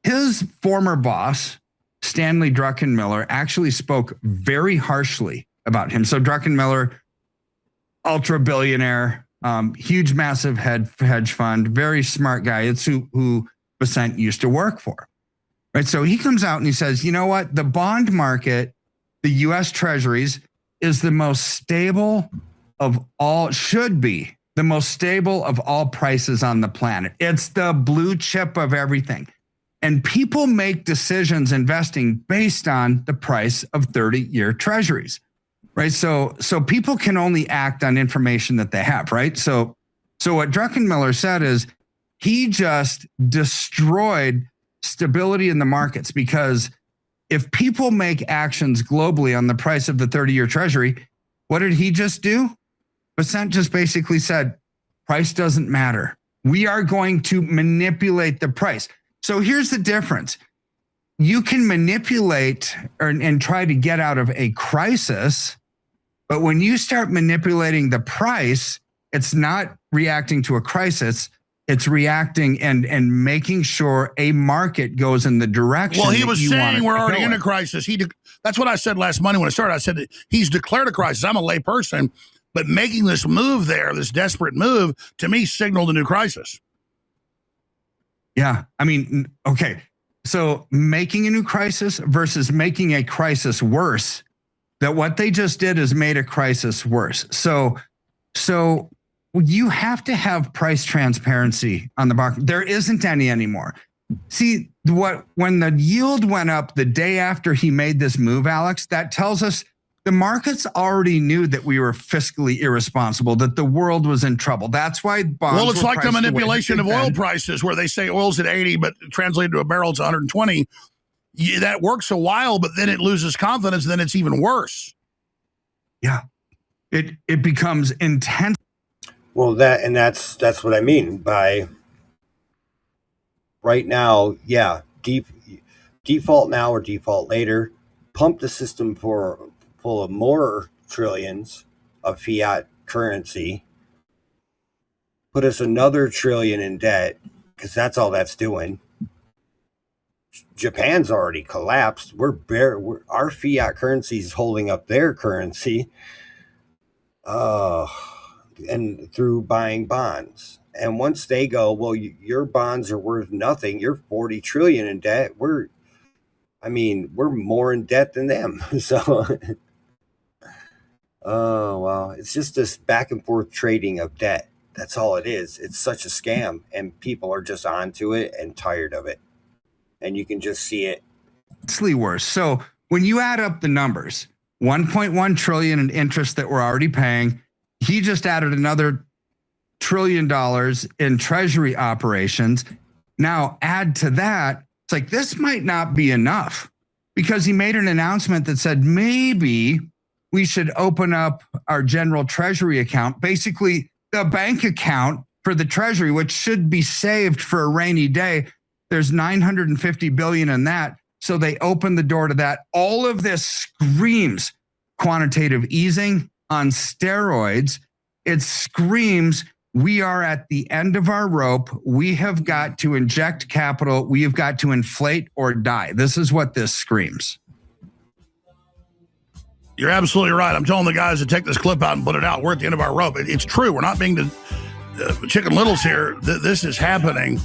his former boss, Stanley Druckenmiller, actually spoke very harshly about him. So Druckenmiller, ultra billionaire, huge, massive hedge fund, very smart guy. It's who Besant used to work for, right? So he comes out and he says, you know what? The bond market, the U.S. Treasuries, is the most stable of all, should be the most stable of all prices on the planet. It's the blue chip of everything. And people make decisions investing based on the price of 30-year treasuries, right? So people can only act on information that they have, right? So what Druckenmiller said is he just destroyed stability in the markets, because if people make actions globally on the price of the 30-year treasury, what did he just do? Besant just basically said, price doesn't matter. We are going to manipulate the price. So here's the difference. You can manipulate and try to get out of a crisis, but when you start manipulating the price, it's not reacting to a crisis. It's reacting and making sure a market goes in the direction. Well, he was saying we're already in a in. crisis. That's what I said last Monday when I started. I said that he's declared a crisis. I'm a lay person, but making this move there, this desperate move, to me signaled a new crisis. Yeah. I mean, okay. So making a new crisis versus making a crisis worse, that what they just did is made a crisis worse. So you have to have price transparency on the market. There isn't any anymore. See, when the yield went up the day after he made this move, Alex, that tells us the markets already knew that we were fiscally irresponsible, that the world was in trouble. That's why bonds. Well, it's were like the priced manipulation away. of oil prices, where they say oil's at 80, but translated to a barrel, it's 120. That works a while, but then it loses confidence. Then it's even worse. Yeah, it becomes intense. Well, that's what I mean by right now. Yeah, default now or default later. Pump the system full of more trillions of fiat currency. Put us another trillion in debt, because that's all that's doing. Japan's already collapsed. Our fiat currency is holding up their currency. And through buying bonds. And once they go, well, your bonds are worth nothing. You're 40 trillion in debt. We're more in debt than them. So, oh, well, it's just this back and forth trading of debt. That's all it is. It's such a scam, and people are just onto it and tired of it. And you can just see it. It's worse. So when you add up the numbers, 1.1 trillion in interest that we're already paying, he just added another $1 trillion in treasury operations. Now add to that, it's like, this might not be enough, because he made an announcement that said maybe we should open up our general treasury account, basically the bank account for the treasury, which should be saved for a rainy day. There's $950 billion in that. So they opened the door to that. All of this screams quantitative easing on steroids. It screams we are at the end of our rope. We have got to inject capital. We have got to inflate or die. This is what this screams. You're absolutely right. I'm telling the guys to take this clip out and put it out. We're at the end of our rope. It's true. We're not being Chicken Littles here. This is happening.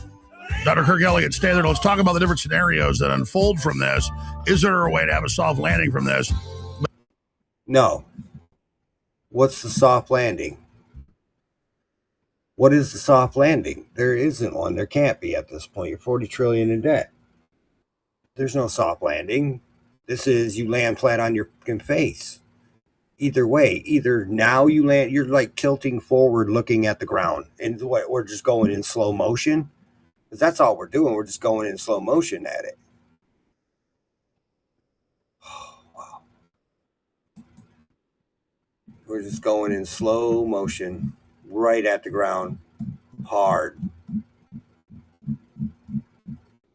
Dr. Kirk Elliott, stay there. Let's talk about the different scenarios that unfold from this. Is there a way to have a soft landing from this? No. What's the soft landing? What is the soft landing? There isn't one. There can't be at this point. You're 40 trillion in debt. There's no soft landing. This is you land flat on your fucking face. Either way, either now you land, you're like tilting forward looking at the ground, and we're just going in slow motion. Because that's all we're doing. We're just going in slow motion at it. Oh, wow. We're just going in slow motion right at the ground, hard.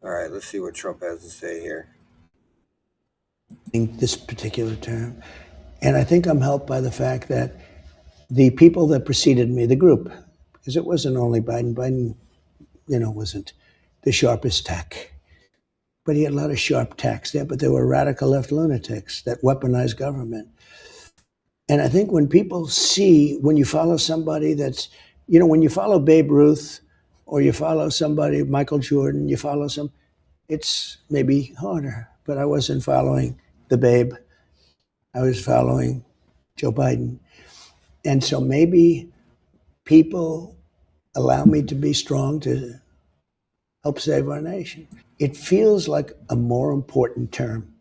All right, let's see what Trump has to say here. This particular term. And I think I'm helped by the fact that the people that preceded me, the group, because it wasn't only Biden. Biden, wasn't the sharpest tack. But he had a lot of sharp tacks there, but there were radical left lunatics that weaponized government. And I think when people see, when you follow somebody that's, when you follow Babe Ruth or you follow somebody, Michael Jordan, you follow it's maybe harder. But I wasn't following the Babe. I was following Joe Biden. And so maybe people allow me to be strong to help save our nation. It feels like a more important term.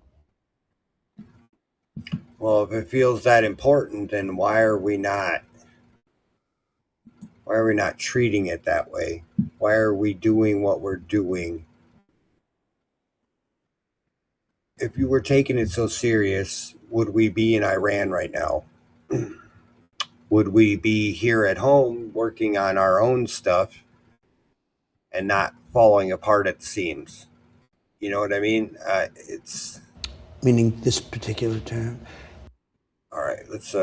Well, if it feels that important, then why are we not treating it that way? Why are we doing what we're doing? If you were taking it so serious, would we be in Iran right now? Would we be here at home working on our own stuff and not falling apart at the seams? You know what I mean? It's meaning this particular term. All right, let's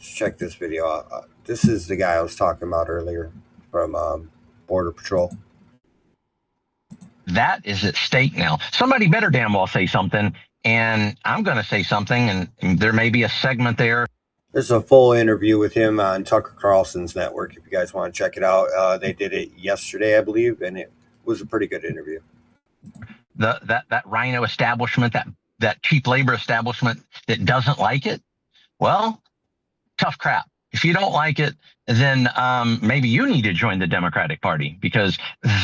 check this video out. This is the guy I was talking about earlier from Border Patrol. That is at stake now. Somebody better damn well say something, and I'm going to say something, and there may be a segment there. There's a full interview with him on Tucker Carlson's network if you guys want to check it out. They did it yesterday, I believe, and it was a pretty good interview. That rhino establishment, that cheap labor establishment that doesn't like it, well, tough crap. If you don't like it, then maybe you need to join the Democratic Party because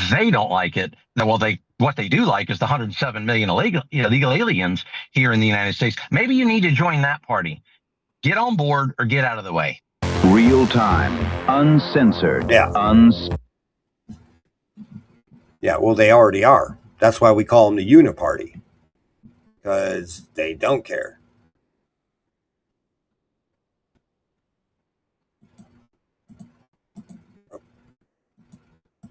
they don't like it. Well, what they do like is the 107 million illegal aliens here in the United States. Maybe you need to join that party. Get on board or get out of the way. Real time, uncensored. Yeah. Yeah, well, they already are. That's why we call them the Uniparty, because they don't care.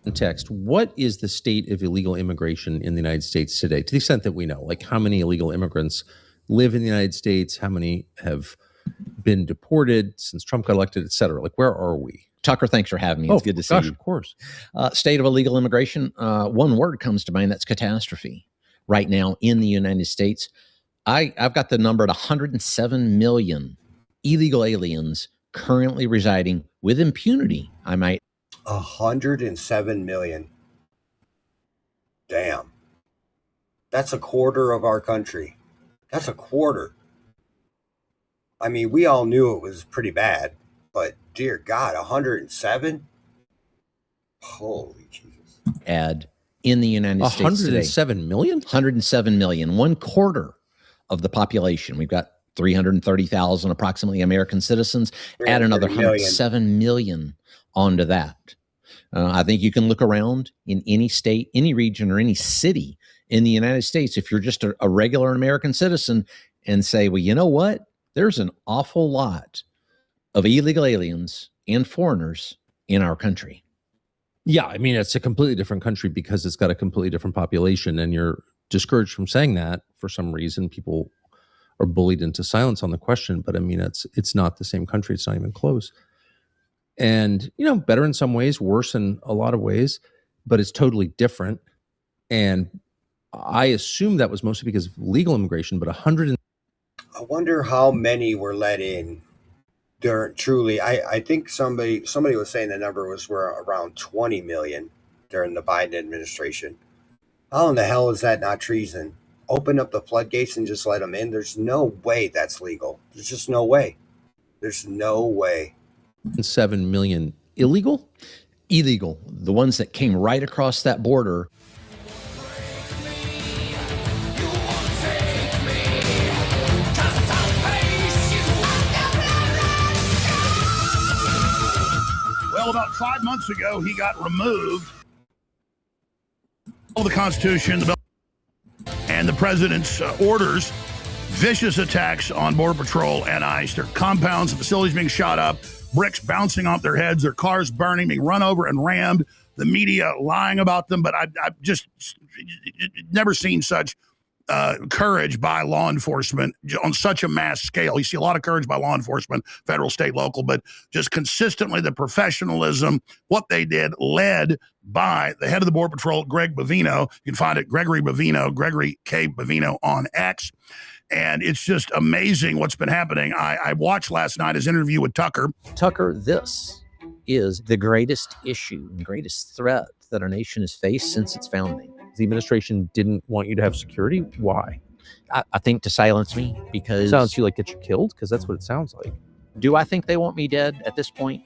Context, what is the state of illegal immigration in the United States today, to the extent that we know? Like, how many illegal immigrants live in the United States? How many have been deported since Trump got elected, et cetera? Like, where are we? Tucker, thanks for having me. It's good to see you. Of course. State of illegal immigration, one word comes to mind, that's catastrophe. Right now in the United States, I've got the number at 107 million illegal aliens currently residing with impunity, I might. 107 million. Damn. That's a quarter of our country. That's a quarter. I mean, we all knew it was pretty bad, but dear God, 107? Holy Jesus. Add in the United States today. 107 million? 107 million, one quarter of the population. We've got 330,000 approximately American citizens. Add another 107 million onto that. I think you can look around in any state, any region, or any city in the United States, if you're just a regular American citizen, and say, well, you know what? There's an awful lot of illegal aliens and foreigners in our country. Yeah, I mean, it's a completely different country because it's got a completely different population, and you're discouraged from saying that for some reason. People are bullied into silence on the question, but I mean, it's not the same country. It's not even close. And, better in some ways, worse in a lot of ways, but it's totally different. And I assume that was mostly because of legal immigration, but I wonder how many were let in. Truly, I think somebody was saying the number were around 20 million during the Biden administration. How in the hell is that not treason? Open up the floodgates and just let them in. There's no way that's legal. There's just no way. There's no way. 7 million illegal? Illegal. The ones that came right across that border. Well, about 5 months ago, he got removed. The Constitution, the bill, and the president's orders, vicious attacks on Border Patrol and ICE. Their compounds and facilities being shot up, bricks bouncing off their heads, their cars burning, being run over and rammed, the media lying about them. But I've just never seen such courage by law enforcement on such a mass scale. You see a lot of courage by law enforcement, federal, state, local, but just consistently the professionalism, what they did, led by the head of the Border Patrol, Greg Bavino. You can find it, Gregory Bavino, Gregory K. Bavino on X. And it's just amazing what's been happening. I watched last night his interview with Tucker. Tucker, this is the greatest issue and greatest threat that our nation has faced since its founding. The administration didn't want you to have security. Why? I think to silence me, because... Sounds you like get you killed? Because that's what it sounds like. Do I think they want me dead at this point?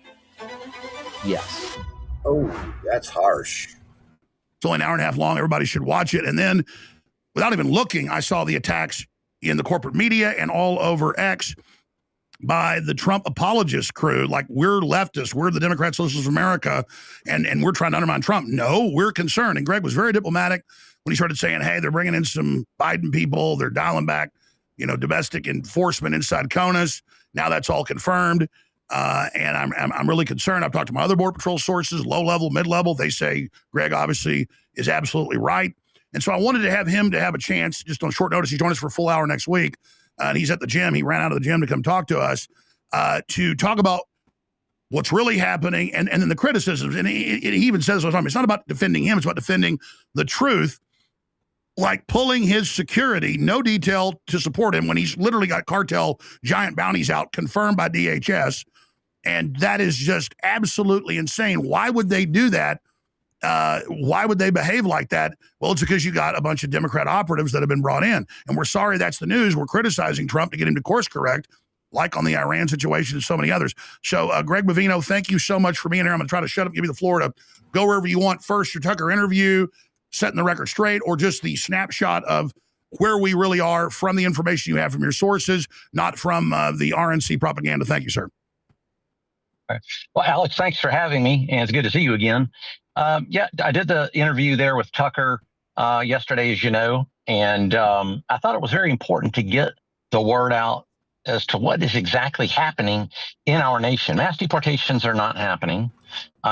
Yes. Oh, that's harsh. It's only an hour and a half long. Everybody should watch it. And then, without even looking, I saw the attacks in the corporate media and all over X by the Trump apologist crew. Like, we're leftists, we're the Democrat Socialists of America, and we're trying to undermine Trump. No, we're concerned. And Greg was very diplomatic when he started saying, hey, they're bringing in some Biden people, they're dialing back, domestic enforcement inside CONUS. Now that's all confirmed. And I'm really concerned. I've talked to my other Border Patrol sources, low level, mid level. They say Greg obviously is absolutely right. And so I wanted to have him to have a chance, just on short notice. He's joining us for a full hour next week. And he's at the gym. He ran out of the gym to come talk to us, to talk about what's really happening and then the criticisms. And he even says all the time, it's not about defending him, it's about defending the truth, like pulling his security, no detail to support him when he's literally got cartel giant bounties out confirmed by DHS. And that is just absolutely insane. Why would they do that? Why would they behave like that? Well, it's because you got a bunch of Democrat operatives that have been brought in. And we're sorry that's the news. We're criticizing Trump to get him to course correct, like on the Iran situation and so many others. So, Greg Bavino, thank you so much for being here. I'm going to try to shut up, give you the floor to go wherever you want. First, your Tucker interview, setting the record straight, or just the snapshot of where we really are from the information you have from your sources, not from the RNC propaganda. Thank you, sir. Well, Alex, thanks for having me, and it's good to see you again. Yeah, I did the interview there with Tucker yesterday, as you know, and I thought it was very important to get the word out as to what is exactly happening in our nation. Mass deportations are not happening.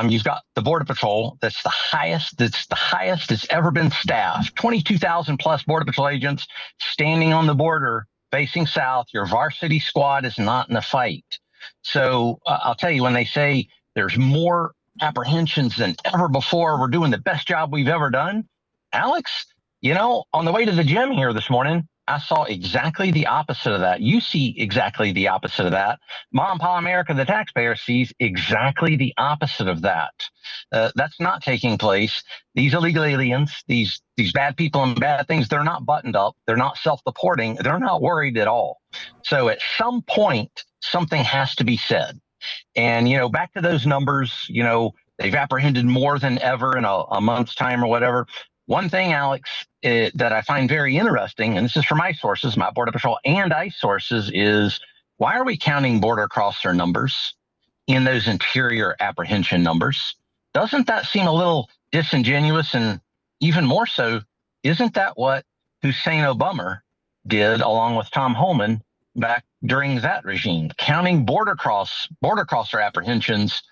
You've got the Border Patrol that's the highest it's ever been staffed. 22,000 plus Border Patrol agents standing on the border facing south. Your varsity squad is not in the fight. So I'll tell you, when they say there's more apprehensions than ever before, we're doing the best job we've ever done. Alex, on the way to the gym here this morning, I saw exactly the opposite of that. You see exactly the opposite of that. Mom and Pa America, the taxpayer, sees exactly the opposite of that. That's not taking place. These illegal aliens, these bad people and bad things, they're not buttoned up. They're not self-reporting. They're not worried at all. So at some point, something has to be said. And, back to those numbers, they've apprehended more than ever in a month's time or whatever. One thing, Alex, that I find very interesting, and this is from my sources, my Border Patrol and ICE sources, is why are we counting border crosser numbers in those interior apprehension numbers? Doesn't that seem a little disingenuous? And even more so, isn't that what Hussein Obama did along with Tom Holman back during that regime, counting border crosser apprehensions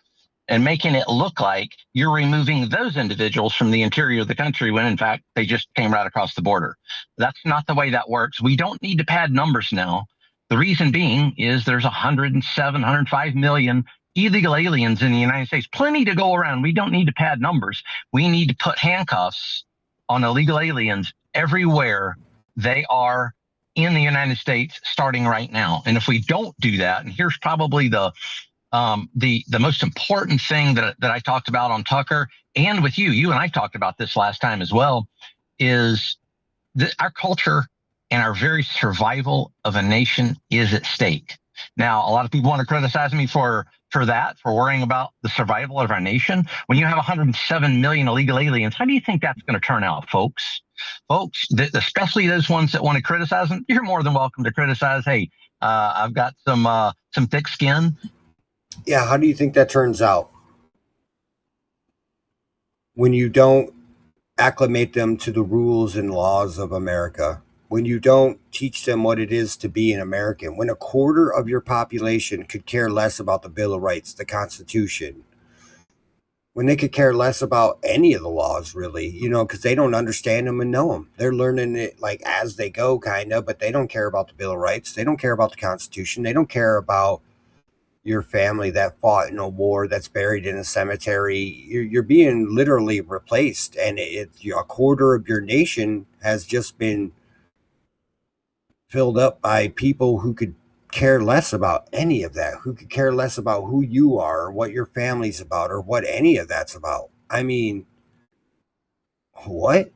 and making it look like you're removing those individuals from the interior of the country when, in fact, they just came right across the border? That's not the way that works. We don't need to pad numbers now. The reason being is there's 107, 105 million illegal aliens in the United States. Plenty to go around. We don't need to pad numbers. We need to put handcuffs on illegal aliens everywhere they are in the United States, starting right now. And if we don't do that, and here's probably the most important thing that I talked about on Tucker and with you and I talked about this last time as well. is that our culture and our very survival of a nation is at stake. Now, a lot of people want to criticize me for that, for worrying about the survival of our nation. When you have 107 million illegal aliens, how do you think that's going to turn out, folks? Folks, especially those ones that want to criticize them, you're more than welcome to criticize. Hey, I've got some thick skin. Yeah, how do you think that turns out? When you don't acclimate them to the rules and laws of America, when you don't teach them what it is to be an American, when a quarter of your population could care less about the Bill of Rights, the Constitution, when they could care less about any of the laws, really, because they don't understand them and know them. They're learning it like as they go, kind of, but they don't care about the Bill of Rights. They don't care about the Constitution. They don't care about your family that fought in a war, that's buried in a cemetery. You're being literally replaced, and a quarter of your nation has just been filled up by people who could care less about any of that, who could care less about who you are or what your family's about or what any of that's about. I mean, what?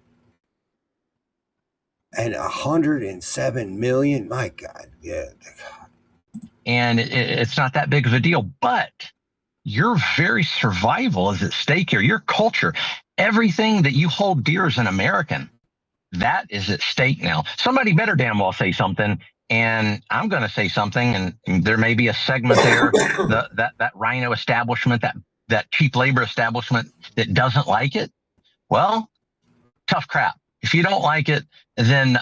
And 107 million, my God, yeah. And it's not that big of a deal, but your very survival is at stake here. Your culture, everything that you hold dear as an American, that is at stake now. Somebody better damn well say something, and I'm going to say something, and there may be a segment there, that rhino establishment, that cheap labor establishment that doesn't like it. Well, tough crap. If you don't like it, then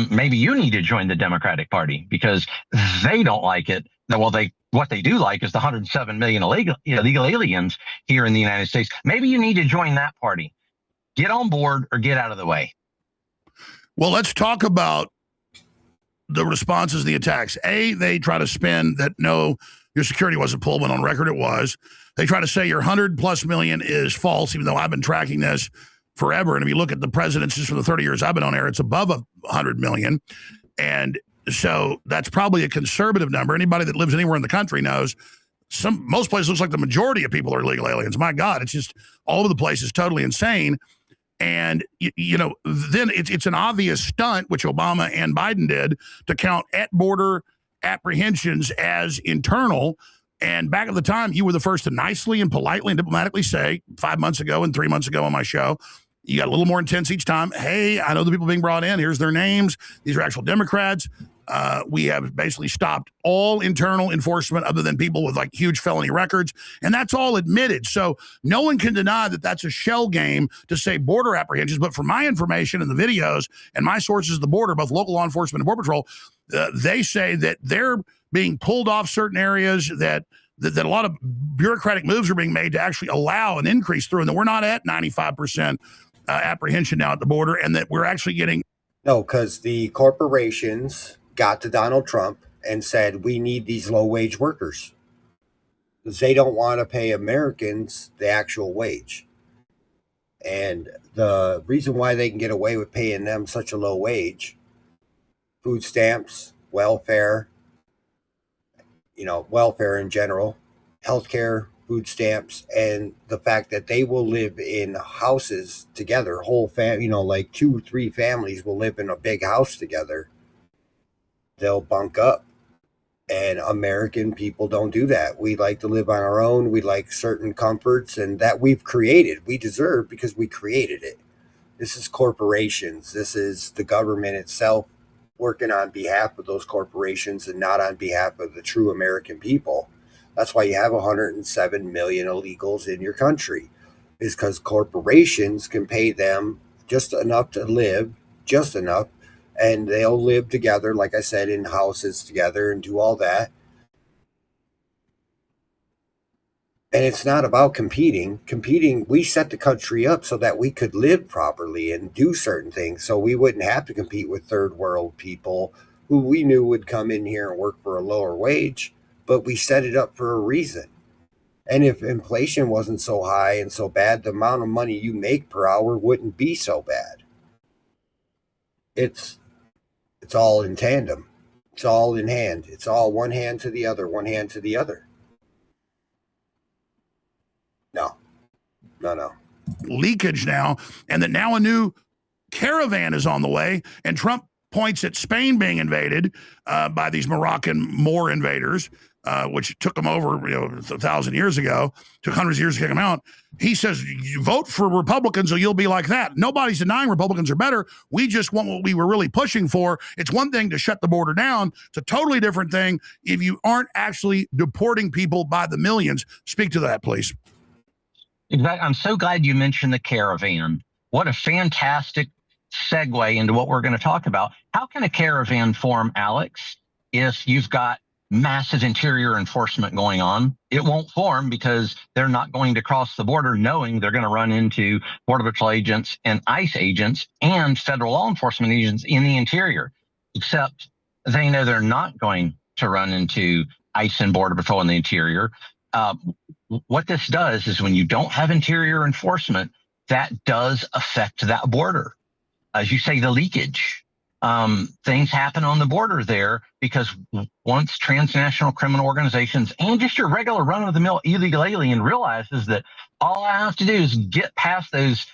maybe you need to join the Democratic Party because they don't like it. Well, what they do like is the 107 million illegal aliens here in the United States. Maybe you need to join that party. Get on board or get out of the way. Well, let's talk about the responses to the attacks. They try to spin that no, your security wasn't pulled, when on record it was. They try to say your 100+ million is false, even though I've been tracking this forever. And if you look at the presidencies for the 30 years I've been on air, it's above 100 million. And so that's probably a conservative number. Anybody that lives anywhere in the country knows most places looks like the majority of people are illegal aliens. My God, it's just all over the place. It's totally insane. And, then it's an obvious stunt, which Obama and Biden did, to count at border apprehensions as internal. And back at the time, you were the first to nicely and politely and diplomatically say 5 months ago and 3 months ago on my show, you got a little more intense each time. Hey, I know the people being brought in. Here's their names. These are actual Democrats. We have basically stopped all internal enforcement other than people with like huge felony records. And that's all admitted. So no one can deny that that's a shell game to say border apprehensions. But from my information and the videos and my sources at the border, both local law enforcement and Border Patrol, they say that they're being pulled off certain areas, that a lot of bureaucratic moves are being made to actually allow an increase through, and that we're not at 95% apprehension now at the border, and that we're actually getting... No, because the corporations got to Donald Trump and said, we need these low-wage workers. Because they don't want to pay Americans the actual wage. And the reason why they can get away with paying them such a low wage, food stamps, welfare, welfare in general, healthcare, food stamps, and the fact that they will live in houses together, whole family, like 2-3 families will live in a big house together. They'll bunk up. And American people don't do that. We like to live on our own. We like certain comforts, and that we've created. We deserve because we created it. This is corporations. This is the government itself working on behalf of those corporations and not on behalf of the true American people. That's why you have 107 million illegals in your country, is because corporations can pay them just enough to live, just enough, and they'll live together, like I said, in houses together and do all that. And it's not about competing. We set the country up so that we could live properly and do certain things, so we wouldn't have to compete with third world people who we knew would come in here and work for a lower wage, but we set it up for a reason. And if inflation wasn't so high and so bad, the amount of money you make per hour wouldn't be so bad. It's all in tandem. It's all in hand. It's all one hand to the other, one hand to the other. No. Leakage now, and that now a new caravan is on the way, and Trump points at Spain being invaded by these Moroccan Moor invaders, which took them over 1,000 years ago, took hundreds of years to kick them out. He says, you vote for Republicans or you'll be like that. Nobody's denying Republicans are better. We just want what we were really pushing for. It's one thing to shut the border down. It's a totally different thing if you aren't actually deporting people by the millions. Speak to that, please. Exactly. I'm so glad you mentioned the caravan. What a fantastic segue into what we're going to talk about. How can a caravan form, Alex, if you've got massive interior enforcement going on? It won't form because they're not going to cross the border knowing they're going to run into Border Patrol agents and ICE agents and federal law enforcement agents in the interior, except they know they're not going to run into ICE and Border Patrol in the interior. What this does is when you don't have interior enforcement, that does affect that border. As you say, the leakage. Things happen on the border there because once transnational criminal organizations and just your regular run-of-the-mill illegal alien realizes that all I have to do is get past those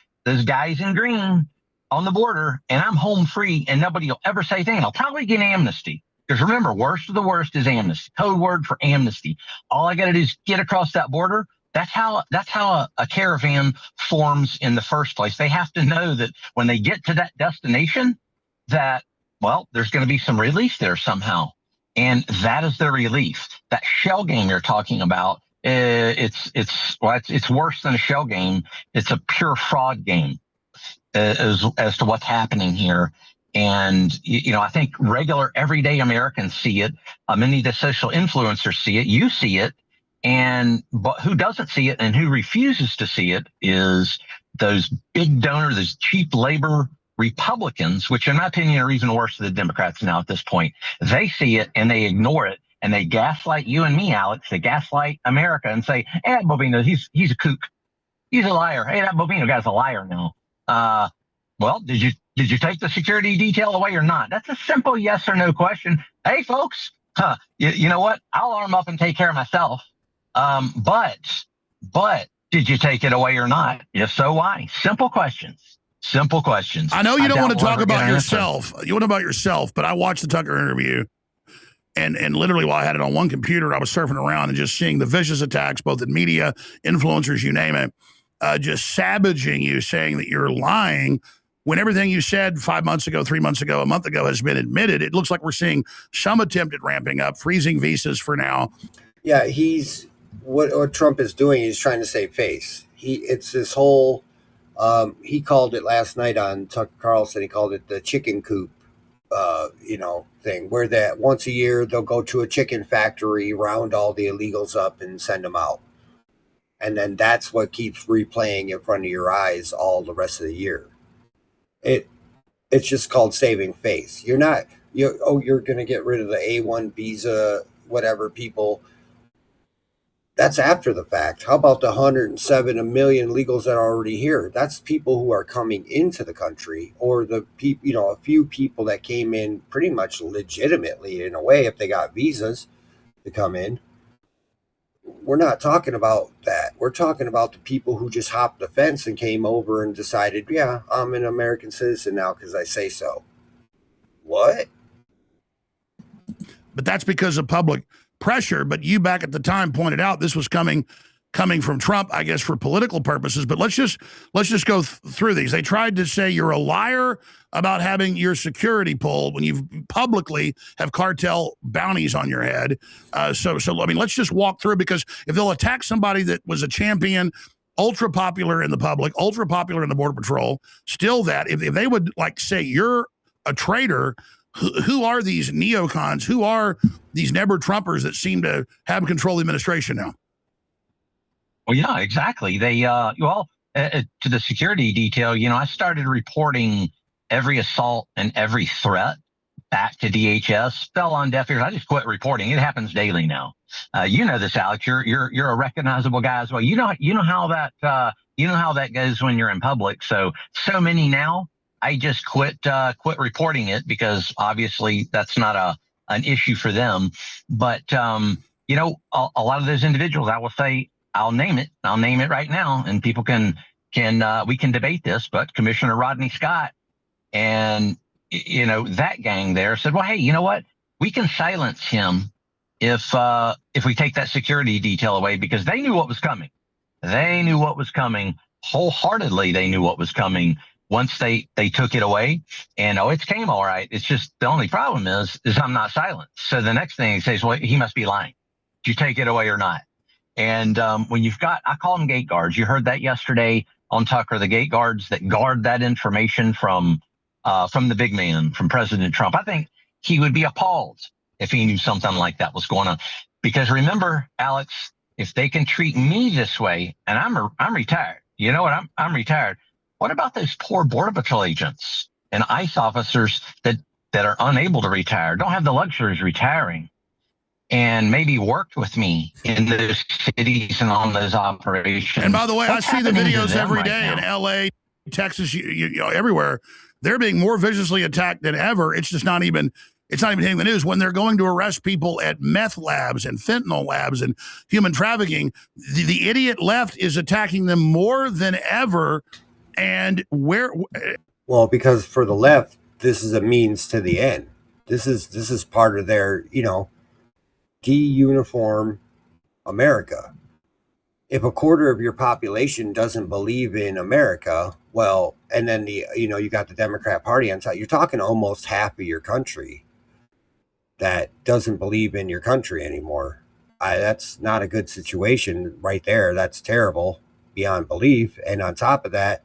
guys in green on the border and I'm home free and nobody will ever say anything. I'll probably get amnesty. Because remember, worst of the worst is amnesty. Code word for amnesty. All I got to do is get across that border. That's how a caravan forms in the first place. They have to know that when they get to that destination, that, well, there's going to be some relief there somehow. And that is the relief. That shell game you're talking about, it's worse than a shell game. It's a pure fraud game as to what's happening here. And, I think regular everyday Americans see it. Many of the social influencers see it. You see it. But who doesn't see it and who refuses to see it is those big donors, those cheap labor Republicans, which in my opinion are even worse than the Democrats now at this point. They see it and they ignore it and they gaslight you and me, Alex. They gaslight America and say, hey, that Bovino, he's a kook. He's a liar. Hey, that Bovino guy's a liar now. Well, did you take the security detail away or not? That's a simple yes or no question. Hey, folks, you know what? I'll arm up and take care of myself. But did you take it away or not? If so, why? Simple questions. Simple questions. I know you don't want to talk about yourself. You want about yourself, but I watched the Tucker interview, and literally while I had it on one computer, I was surfing around and just seeing the vicious attacks, both in media, influencers, you name it, just savaging you, saying that you're lying when everything you said 5 months ago, 3 months ago, a month ago has been admitted. It looks like we're seeing some attempt at ramping up, freezing visas for now. Yeah, what Trump is doing, he's trying to save face. It's this whole, he called it last night on Tucker Carlson, he called it the chicken coop, thing, where that once a year they'll go to a chicken factory, round all the illegals up and send them out. And then that's what keeps replaying in front of your eyes all the rest of the year. It's just called saving face. You're going to get rid of the A1 visa, whatever people. That's after the fact. How about the 107 million illegals that are already here? That's people who are coming into the country, or a few people that came in pretty much legitimately in a way if they got visas to come in. We're not talking about that. We're talking about the people who just hopped the fence and came over and decided, yeah, I'm an American citizen now because I say so. What? But that's because of public pressure. But you back at the time pointed out this was coming from Trump, I guess, for political purposes. But let's just go through these. They tried to say you're a liar about having your security pulled when you publicly have cartel bounties on your head. So I mean, let's just walk through, because if they'll attack somebody that was a champion, ultra popular in the public, ultra popular in the Border Patrol, still that, if they would say you're a traitor, who are these neocons? Who are these never Trumpers that seem to have control of the administration now? Well, yeah, exactly. They, to the security detail, I started reporting every assault and every threat back to DHS. Fell on deaf ears. I just quit reporting. It happens daily now. You know this, Alex. You're a recognizable guy as well. You know how that goes when you're in public. So many now. I just quit reporting it because obviously that's not an issue for them. But a lot of those individuals, I will say, I'll name it right now, and people we can debate this. But Commissioner Rodney Scott And, that gang there said, well, hey, you know what? We can silence him if we take that security detail away, because they knew what was coming. They knew what was coming wholeheartedly. They knew what was coming once they took it away. And it came all right. It's just the only problem is I'm not silenced. So the next thing he says, well, he must be lying. Did you take it away or not? And when you've got, I call them gate guards. You heard that yesterday on Tucker, the gate guards that guard that information from the big man, from President Trump. I think he would be appalled if he knew something like that was going on. Because remember, Alex, if they can treat me this way, and I'm retired, you know what? I'm retired. What about those poor Border Patrol agents and ICE officers that are unable to retire, don't have the luxury of retiring, and maybe worked with me in those cities and on those operations? And by the way, What's I see the happening to videos them every right day in now? LA, Texas, everywhere. They're being more viciously attacked than ever. It's just not even hitting the news. When they're going to arrest people at meth labs and fentanyl labs and human trafficking, the idiot left is attacking them more than ever. And Well, because for the left, this is a means to the end. This is part of their, de-uniform America. If a quarter of your population doesn't believe in America, well, and then you got the Democrat Party on top, you're talking almost half of your country that doesn't believe in your country anymore. That's not a good situation right there. That's terrible beyond belief. And on top of that,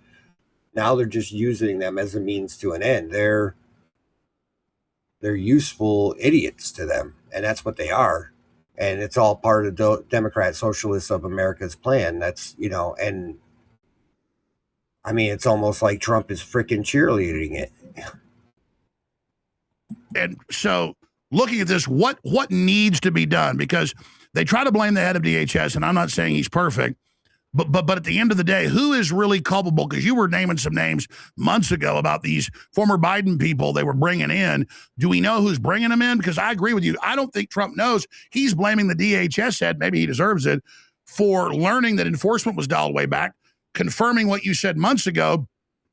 now they're just using them as a means to an end. They're useful idiots to them, and that's what they are. And it's all part of the Democrat Socialists of America's plan. That's, and I mean, it's almost like Trump is freaking cheerleading it. And so looking at this, what needs to be done? Because they try to blame the head of DHS, and I'm not saying he's perfect, but at the end of the day, who is really culpable? Because you were naming some names months ago about these former Biden people they were bringing in. Do we know who's bringing them in? Because I agree with you. I don't think Trump knows. He's blaming the DHS head, maybe he deserves it, for learning that enforcement was dialed way back, confirming what you said months ago,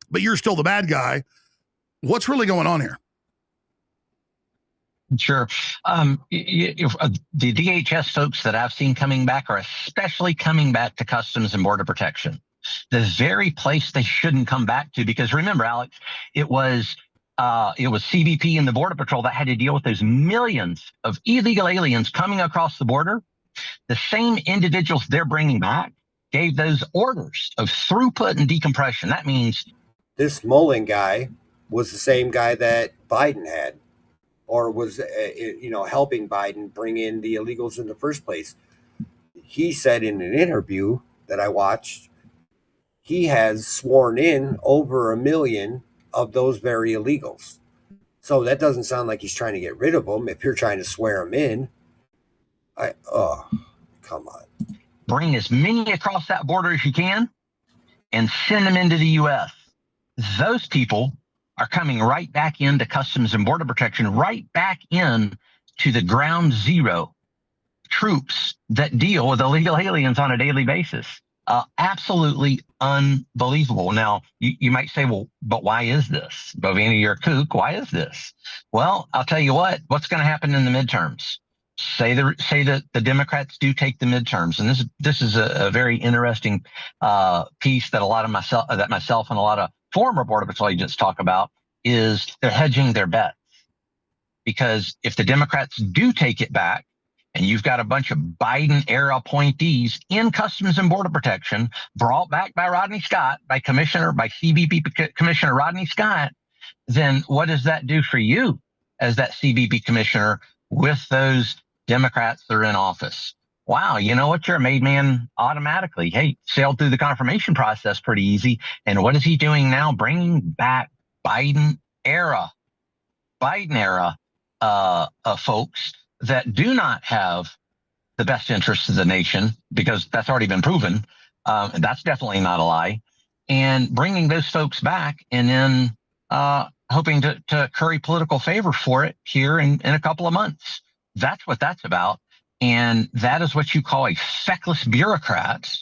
but you're still the bad guy. What's really going on here? Sure. The DHS folks that I've seen coming back are especially coming back to Customs and Border Protection, the very place they shouldn't come back to. Because remember, Alex, it was CBP and the Border Patrol that had to deal with those millions of illegal aliens coming across the border. The same individuals they're bringing back gave those orders of throughput and decompression. That means this Mullen guy was the same guy that Biden had, or was, helping Biden bring in the illegals in the first place. He said in an interview that I watched, he has sworn in over 1 million of those very illegals. So that doesn't sound like he's trying to get rid of them. If you're trying to swear them in, come on. Bring as many across that border as you can and send them into the U.S. Those people are coming right back into Customs and Border Protection, right back in to the ground zero troops that deal with illegal aliens on a daily basis. Absolutely unbelievable. Now, you might say, well, but why is this? Bovina, you're a kook. Why is this? Well, I'll tell you what's going to happen in the midterms. Say that the Democrats do take the midterms, and this is a very interesting piece that myself and a lot of former Border Patrol agents talk about, is they're hedging their bets. Because if the Democrats do take it back, and you've got a bunch of Biden-era appointees in Customs and Border Protection brought back by CBP Commissioner Rodney Scott, then what does that do for you as that CBP commissioner with those Democrats that are in office? Wow, you know what? You're a made man automatically. Hey, sailed through the confirmation process pretty easy. And what is he doing now? Bringing back Biden-era folks that do not have the best interests of the nation, because that's already been proven. That's definitely not a lie. And bringing those folks back and then hoping to curry political favor for it here in a couple of months. That's what that's about. And that is what you call a feckless bureaucrat,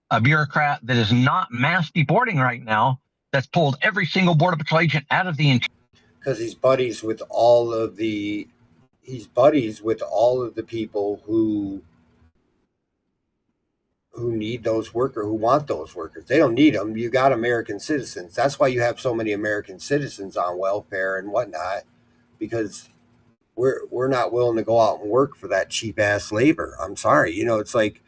a bureaucrat that is not mass deporting right now, that's pulled every single Border Patrol agent out of the interior. Because he's buddies with all of the people who need those workers, who want those workers. They don't need them. You got American citizens. That's why you have so many American citizens on welfare and whatnot, because we're not willing to go out and work for that cheap ass labor. I'm sorry. It's like,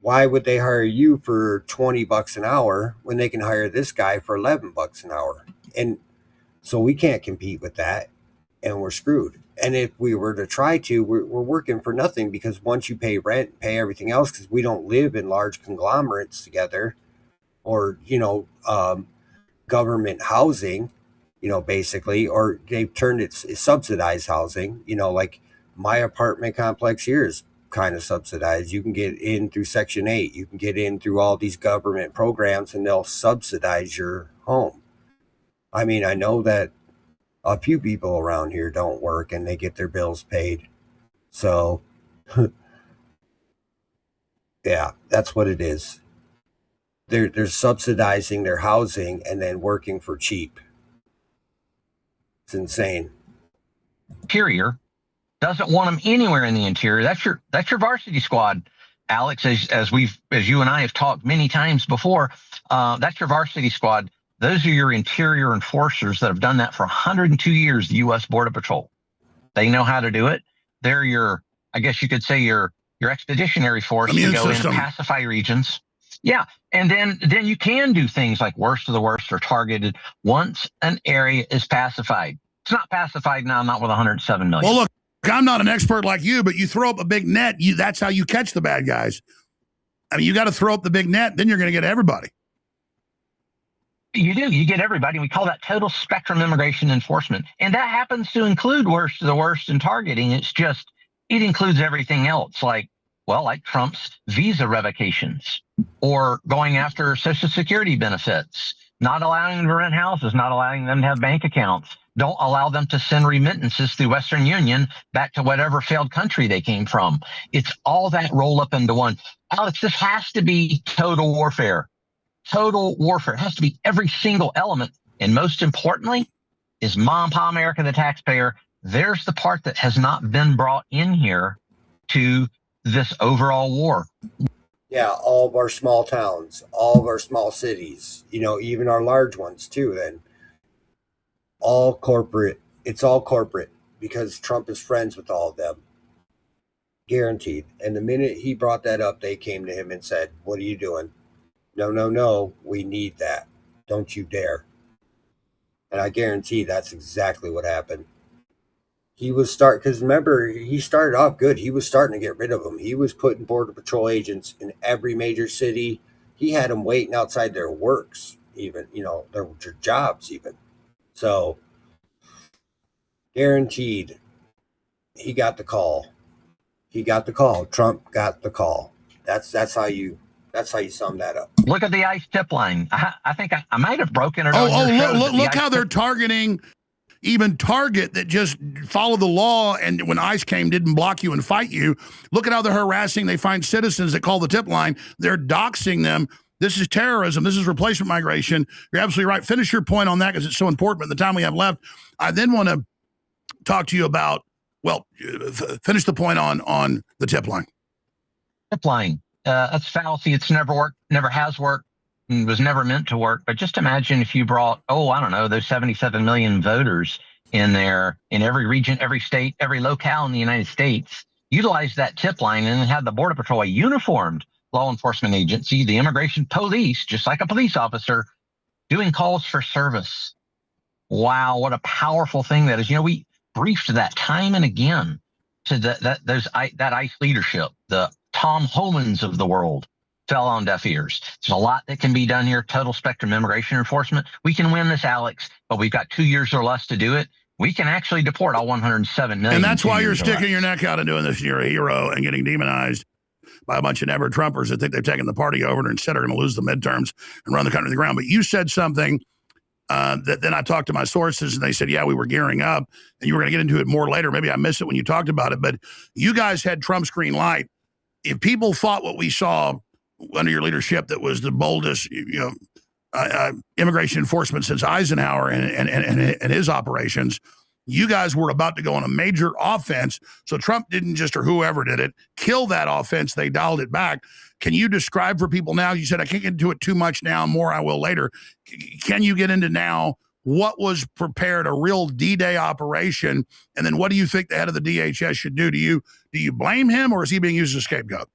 why would they hire you for $20 an hour when they can hire this guy for $11 an hour? And so we can't compete with that, and we're screwed. And if we were to try to, we're working for nothing, because once you pay rent, pay everything else, because we don't live in large conglomerates together, or, government housing, basically, or they've turned it's subsidized housing, like my apartment complex here is kind of subsidized. You can get in through Section 8. You can get in through all these government programs, and they'll subsidize your home. I mean, I know that a few people around here don't work and they get their bills paid. So, yeah, that's what it is. They're subsidizing their housing and then working for cheap. It's insane. Interior doesn't want them anywhere in the interior. That's your varsity squad, Alex. As you and I have talked many times before, that's your varsity squad. Those are your interior enforcers that have done that for 102 years, the U.S. Border Patrol. They know how to do it. They're your, I guess you could say, your expeditionary force to go in and pacify regions. Yeah, and then you can do things like worst of the worst or targeted once an area is pacified. It's not pacified now, not with 107 million. Well, look, I'm not an expert like you, but you throw up a big net, that's how you catch the bad guys. I mean, you got to throw up the big net, then you're going to get everybody. You do. You get everybody. We call that total spectrum immigration enforcement. And that happens to include worst of the worst in targeting. It's just, it includes everything else, like Trump's visa revocations, or going after Social Security benefits, not allowing them to rent houses, not allowing them to have bank accounts, don't allow them to send remittances through Western Union back to whatever failed country they came from. It's all that roll up into one. Alex, this has to be total warfare. Total warfare. It has to be every single element. And most importantly is mom and pop America, the taxpayer. There's the part that has not been brought in here to this overall war. Yeah, all of our small towns, all of our small cities, even our large ones too, then all corporate. It's all corporate, because Trump is friends with all of them. Guaranteed. And the minute he brought that up, they came to him and said, "What are you doing?" No, we need that. Don't you dare. And I guarantee that's exactly what happened. Because remember, he started off good. He was starting to get rid of them. He was putting Border Patrol agents in every major city. He had them waiting outside their works, even, their jobs even. So, guaranteed, he got the call. Trump got the call. That's how you sum that up. Look at the ICE tip line. I think I might have broken it. Look how they're targeting even Target, that just followed the law, and when ICE came, didn't block you and fight you. Look at how they're harassing. They find citizens that call the tip line. They're doxing them. This is terrorism. This is replacement migration. You're absolutely right. Finish your point on that, because it's so important. But the time we have left, I then want to talk to you about, finish the point on the tip line. Tip line. That's fallacy. It's never worked, never has worked, and was never meant to work. But just imagine if you brought, those 77 million voters in there, in every region, every state, every locale in the United States, utilize that tip line and then have the Border Patrol, a uniformed law enforcement agency, the immigration police, just like a police officer, doing calls for service. Wow, what a powerful thing that is. We briefed that time and again to that ICE leadership. The Tom Homans of the world fell on deaf ears. There's a lot that can be done here. Total spectrum immigration enforcement. We can win this, Alex, but we've got 2 years or less to do it. We can actually deport all 107 million. And that's why you're sticking your neck out and doing this, and you're a hero, and getting demonized by a bunch of never-Trumpers that think they've taken the party over and instead are going to lose the midterms and run the country to the ground. But you said something that then I talked to my sources, and they said, yeah, we were gearing up, and you were going to get into it more later. Maybe I missed it when you talked about it, but you guys had Trump's green light. If people thought what we saw under your leadership that was the boldest, immigration enforcement since Eisenhower and his operations. You guys were about to go on a major offense. So Trump didn't just, or whoever did it, kill that offense. They dialed it back. Can you describe for people now? You said, I can't get into it too much now, more I will later. Can you get into now what was prepared, a real D-Day operation? And then what do you think the head of the DHS should do? Do you blame him, or is he being used as a scapegoat?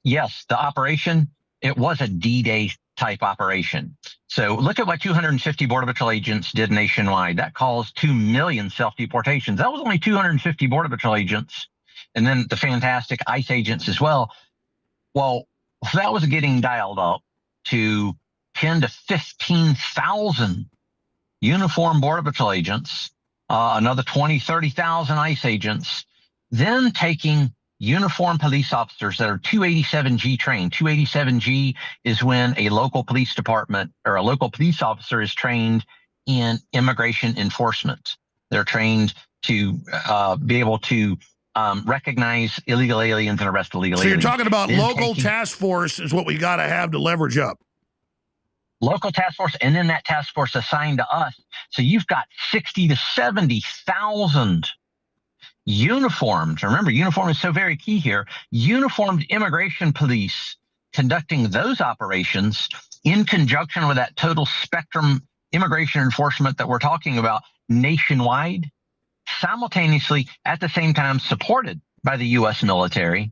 Yes, the operation, it was a D-Day type operation. So look at what 250 Border Patrol agents did nationwide. That caused 2 million self-deportations. That was only 250 Border Patrol agents. And then the fantastic ICE agents as well. Well, that was getting dialed up to 10 to 15,000 uniformed Border Patrol agents, another 20, 30,000 ICE agents, then taking uniformed police officers that are 287G trained. 287G is when a local police department or a local police officer is trained in immigration enforcement. They're trained to be able to recognize illegal aliens and arrest illegal aliens. So you're talking about local task force is what we got to have to leverage up. Local task force, and then that task force assigned to us. So you've got 60 to 70,000 uniformed. Remember, uniform is so very key here. Uniformed immigration police conducting those operations in conjunction with that total spectrum immigration enforcement that we're talking about nationwide, simultaneously at the same time supported by the U.S. military,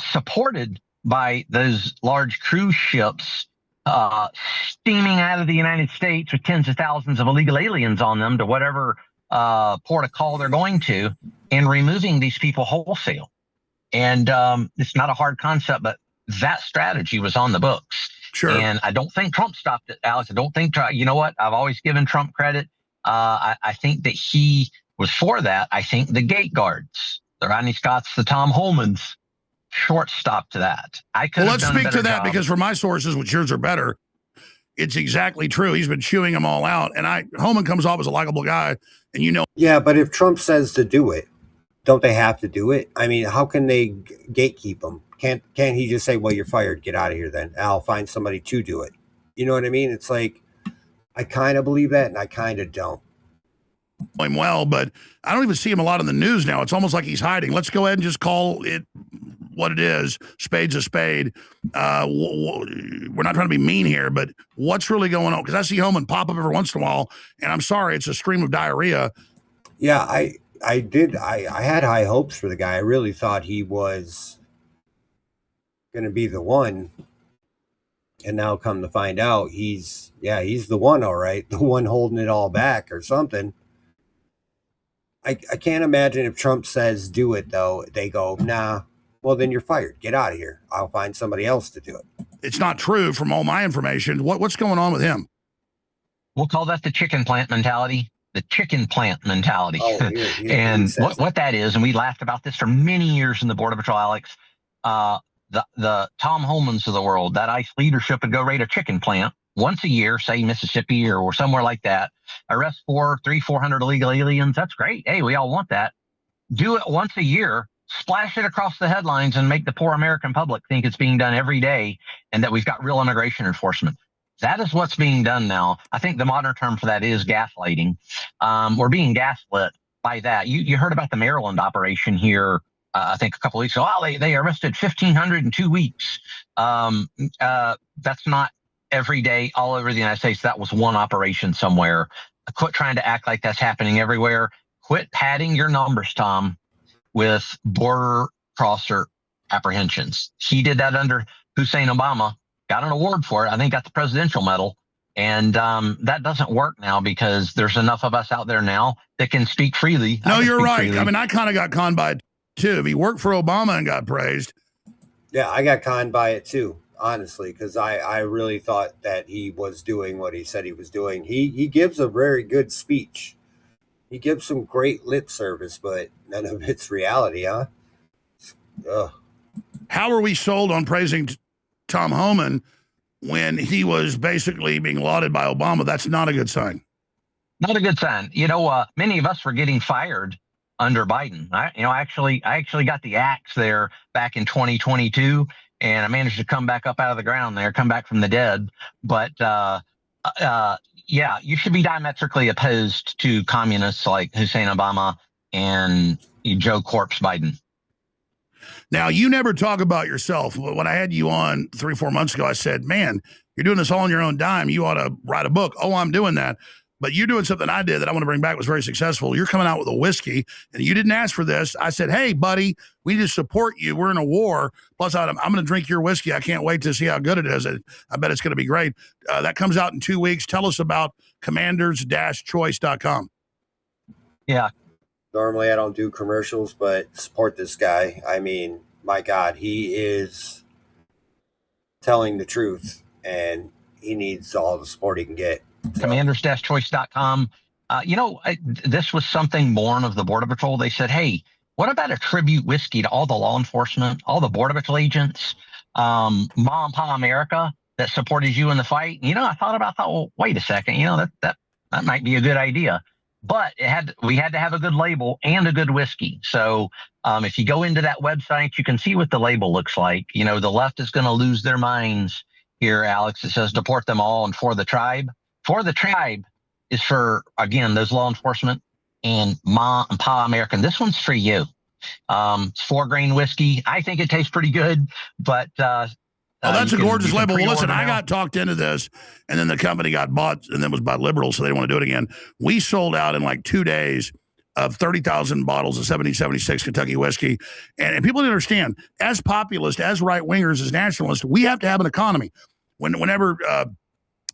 supported by those large cruise ships steaming out of the United States with tens of thousands of illegal aliens on them to whatever port of call they're going to, and removing these people wholesale. And it's not a hard concept, but that strategy was on the books. Sure. And I don't think Trump stopped it, Alex. I don't think, you know what? I've always given Trump credit. I think that he was for that. I think the gate guards, the Rodney Scotts, the Tom Holmans, short stop to that. Well, let's speak to that, because for my sources, which yours are better, it's exactly true. He's been chewing them all out. And Holman comes off as a likable guy, and you know. Yeah, but if Trump says to do it, don't they have to do it? I mean, how can they gatekeep him? Can't he just say, well, you're fired, get out of here then. I'll find somebody to do it. You know what I mean? It's like, I kind of believe that and I kind of don't. Him well, but I don't even see him a lot in the news now. It's almost like he's hiding. Let's go ahead and just call it what it is. Spade's a spade. We're not trying to be mean here, but what's really going on? Because I see Holman pop up every once in a while, and I'm sorry, it's a stream of diarrhea. Yeah, I had high hopes for the guy. I really thought he was going to be the one. And now come to find out, he's the one, all right. The one holding it all back or something. I can't imagine if Trump says do it, though, they go, nah, well, then you're fired. Get out of here. I'll find somebody else to do it. It's not true from all my information. What's going on with him? We'll call that the chicken plant mentality. The chicken plant mentality. Oh, and what that is, and we laughed about this for many years in the Border Patrol, Alex, the Tom Holmans of the world, that ICE leadership would go raid a chicken plant once a year, say Mississippi or somewhere like that, arrest 400 illegal aliens. That's great. Hey, we all want that. Do it once a year, splash it across the headlines, and make the poor American public think it's being done every day and that we've got real immigration enforcement. That is what's being done now. I think the modern term for that is gaslighting. We're being gaslit by that. You heard about the Maryland operation here, I think a couple of weeks ago. Oh, they arrested 1,500 in 2 weeks. That's not every day all over the United States. That was one operation somewhere. Quit trying to act like that's happening everywhere. Quit padding your numbers, Tom, with border crosser apprehensions. He did that under Hussein Obama, got an award for it. I think got the presidential medal. And that doesn't work now because there's enough of us out there now that can speak freely. No, you're right. Freely. I mean, I kind of got conned by it too. If he worked for Obama and got praised. Yeah, I got conned by it too, honestly, because I really thought that he was doing what he said he was doing. He gives a very good speech. He gives some great lip service, but none of it's reality, huh? Ugh. How are we sold on praising Tom Homan when he was basically being lauded by Obama? That's not a good sign. Not a good sign. You know, many of us were getting fired under Biden. I actually got the axe there back in 2022, and I managed to come back up out of the ground there, come back from the dead. But yeah, you should be diametrically opposed to communists like Hussein Obama and Joe Corpse Biden. Now, you never talk about yourself. When I had you on 3-4 months ago, I said, man, you're doing this all on your own dime. You ought to write a book. Oh, I'm doing that. But you're doing something I did that I want to bring back was very successful. You're coming out with a whiskey, and you didn't ask for this. I said, hey, buddy, we need to support you. We're in a war. Plus, I'm going to drink your whiskey. I can't wait to see how good it is. I bet it's going to be great. That comes out in 2 weeks. Tell us about commanders-choice.com. Yeah. Normally, I don't do commercials, but support this guy. I mean, my God, he is telling the truth, and he needs all the support he can get. Commanders-choice.com. This was something born of the Border Patrol. They said, hey, what about a tribute whiskey to all the law enforcement, all the Border Patrol agents, Mom and Pa America that supported you in the fight? I thought, well, wait a second, that might be a good idea. But we had to have a good label and a good whiskey. So if you go into that website, you can see what the label looks like. The left is going to lose their minds here, Alex. It says deport them all and for the tribe. For the tribe is for, again, those law enforcement and Ma and Pa American. This one's for you. It's 4-grain whiskey. I think it tastes pretty good, but that's a gorgeous label. Well, listen, I got talked into this, and then the company got bought, and then was by liberals, so they didn't want to do it again. We sold out in like 2 days of 30,000 bottles of 1776 Kentucky whiskey. And people didn't understand, as populists, as right-wingers, as nationalists, we have to have an economy. Whenever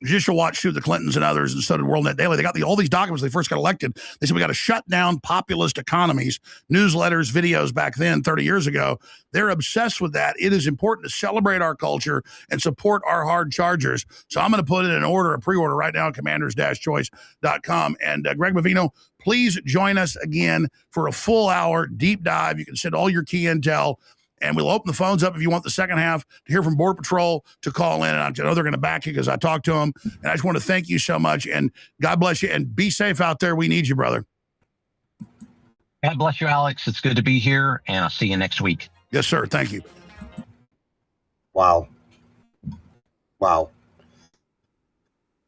Judicial Watch sued the Clintons and others, and so did WorldNet Daily, they got all these documents when they first got elected. They said, we got to shut down populist economies, newsletters, videos back then, 30 years ago. They're obsessed with that. It is important to celebrate our culture and support our hard chargers. So I'm going to put it in order, a pre-order right now at commanders-choice.com. And Greg Bavino, please join us again for a full hour deep dive. You can send all your key intel, and we'll open the phones up if you want the second half to hear from Border Patrol to call in. And I know they're going to back you because I talked to them. And I just want to thank you so much. And God bless you. And be safe out there. We need you, brother. God bless you, Alex. It's good to be here. And I'll see you next week. Yes, sir. Thank you. Wow.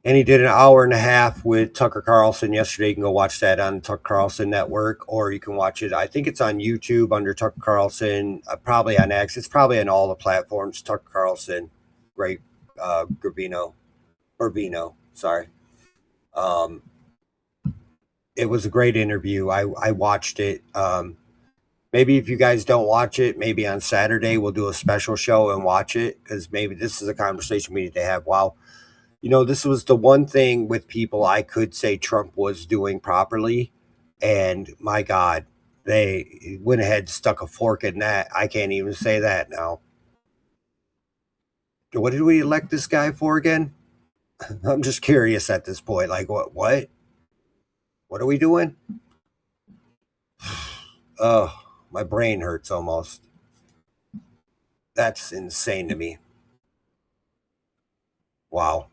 And he did an hour and a half with Tucker Carlson yesterday. You can go watch that on the Tucker Carlson Network, or you can watch it. I think it's on YouTube under Tucker Carlson, probably on X. It's probably on all the platforms. Tucker Carlson, great, Urbino, sorry. It was a great interview. I watched it. Maybe if you guys don't watch it, maybe on Saturday we'll do a special show and watch it, because maybe this is a conversation we need to have. Wow. This was the one thing with people I could say Trump was doing properly. And my God, they went ahead and stuck a fork in that. I can't even say that now. What did we elect this guy for again? I'm just curious at this point. Like, what? What are we doing? Oh, my brain hurts almost. That's insane to me. Wow.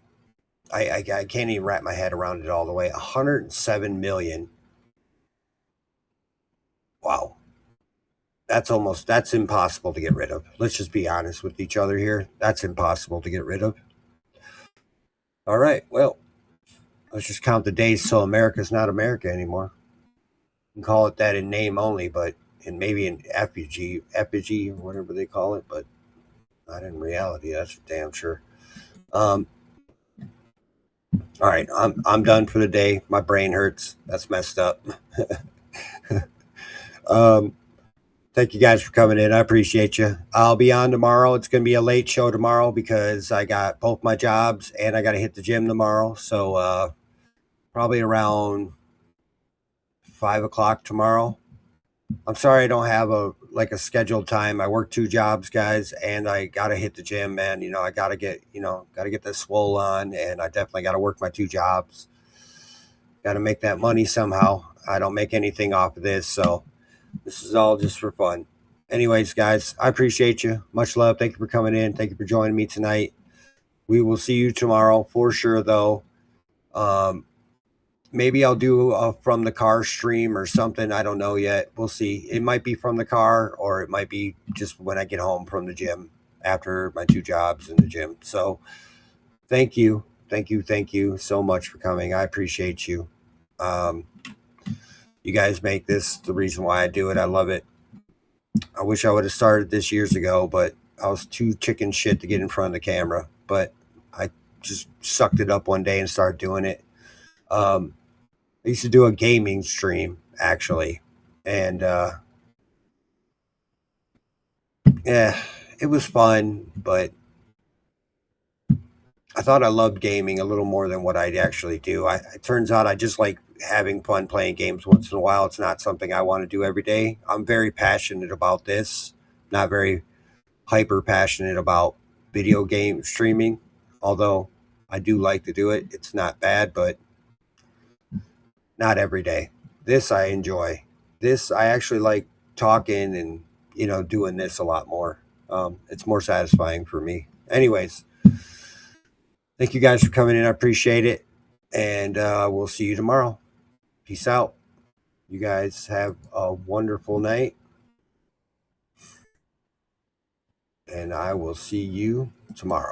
I can't even wrap my head around it all the way. 107 million. Wow. That's impossible to get rid of. Let's just be honest with each other here. That's impossible to get rid of. All right. Well, let's just count the days till America's not America anymore. You can call it that in name only, but maybe in effigy, or whatever they call it, but not in reality. That's for damn sure. All right, I'm done for the day. My brain hurts. That's messed up. Thank you guys for coming in. I appreciate you. I'll be on tomorrow. It's going to be a late show tomorrow because I got both my jobs and I got to hit the gym tomorrow. So probably around 5 o'clock tomorrow. I'm sorry I don't have a scheduled time. I work 2 jobs, guys, and I gotta hit the gym, man. I gotta get that swole on, and I definitely gotta work my 2 jobs. Gotta make that money somehow. I don't make anything off of this, so this is all just for fun. Anyways, guys, I appreciate you. Much love. Thank you for coming in. Thank you for joining me tonight. We will see you tomorrow for sure, though. Maybe I'll do a from the car stream or something. I don't know yet. We'll see. It might be from the car, or it might be just when I get home from the gym. after my 2 jobs in the gym. So thank you so much for coming. I appreciate you. You guys make this the reason why I do it. I love it. I wish I would have started this years ago, but I was too chicken shit to get in front of the camera. But I just sucked it up one day and started doing it. I used to do a gaming stream, actually. And yeah, it was fun, but I thought I loved gaming a little more than what I actually do. It turns out I just like having fun playing games once in a while. It's not something I want to do every day. I'm very passionate about this, not very hyper passionate about video game streaming, although I do like to do it. It's not bad, but not every day. This I enjoy. This I actually like talking and doing this a lot more. It's more satisfying for me. Anyways, thank you guys for coming in. I appreciate it. And we'll see you tomorrow. Peace out. You guys have a wonderful night. And I will see you tomorrow.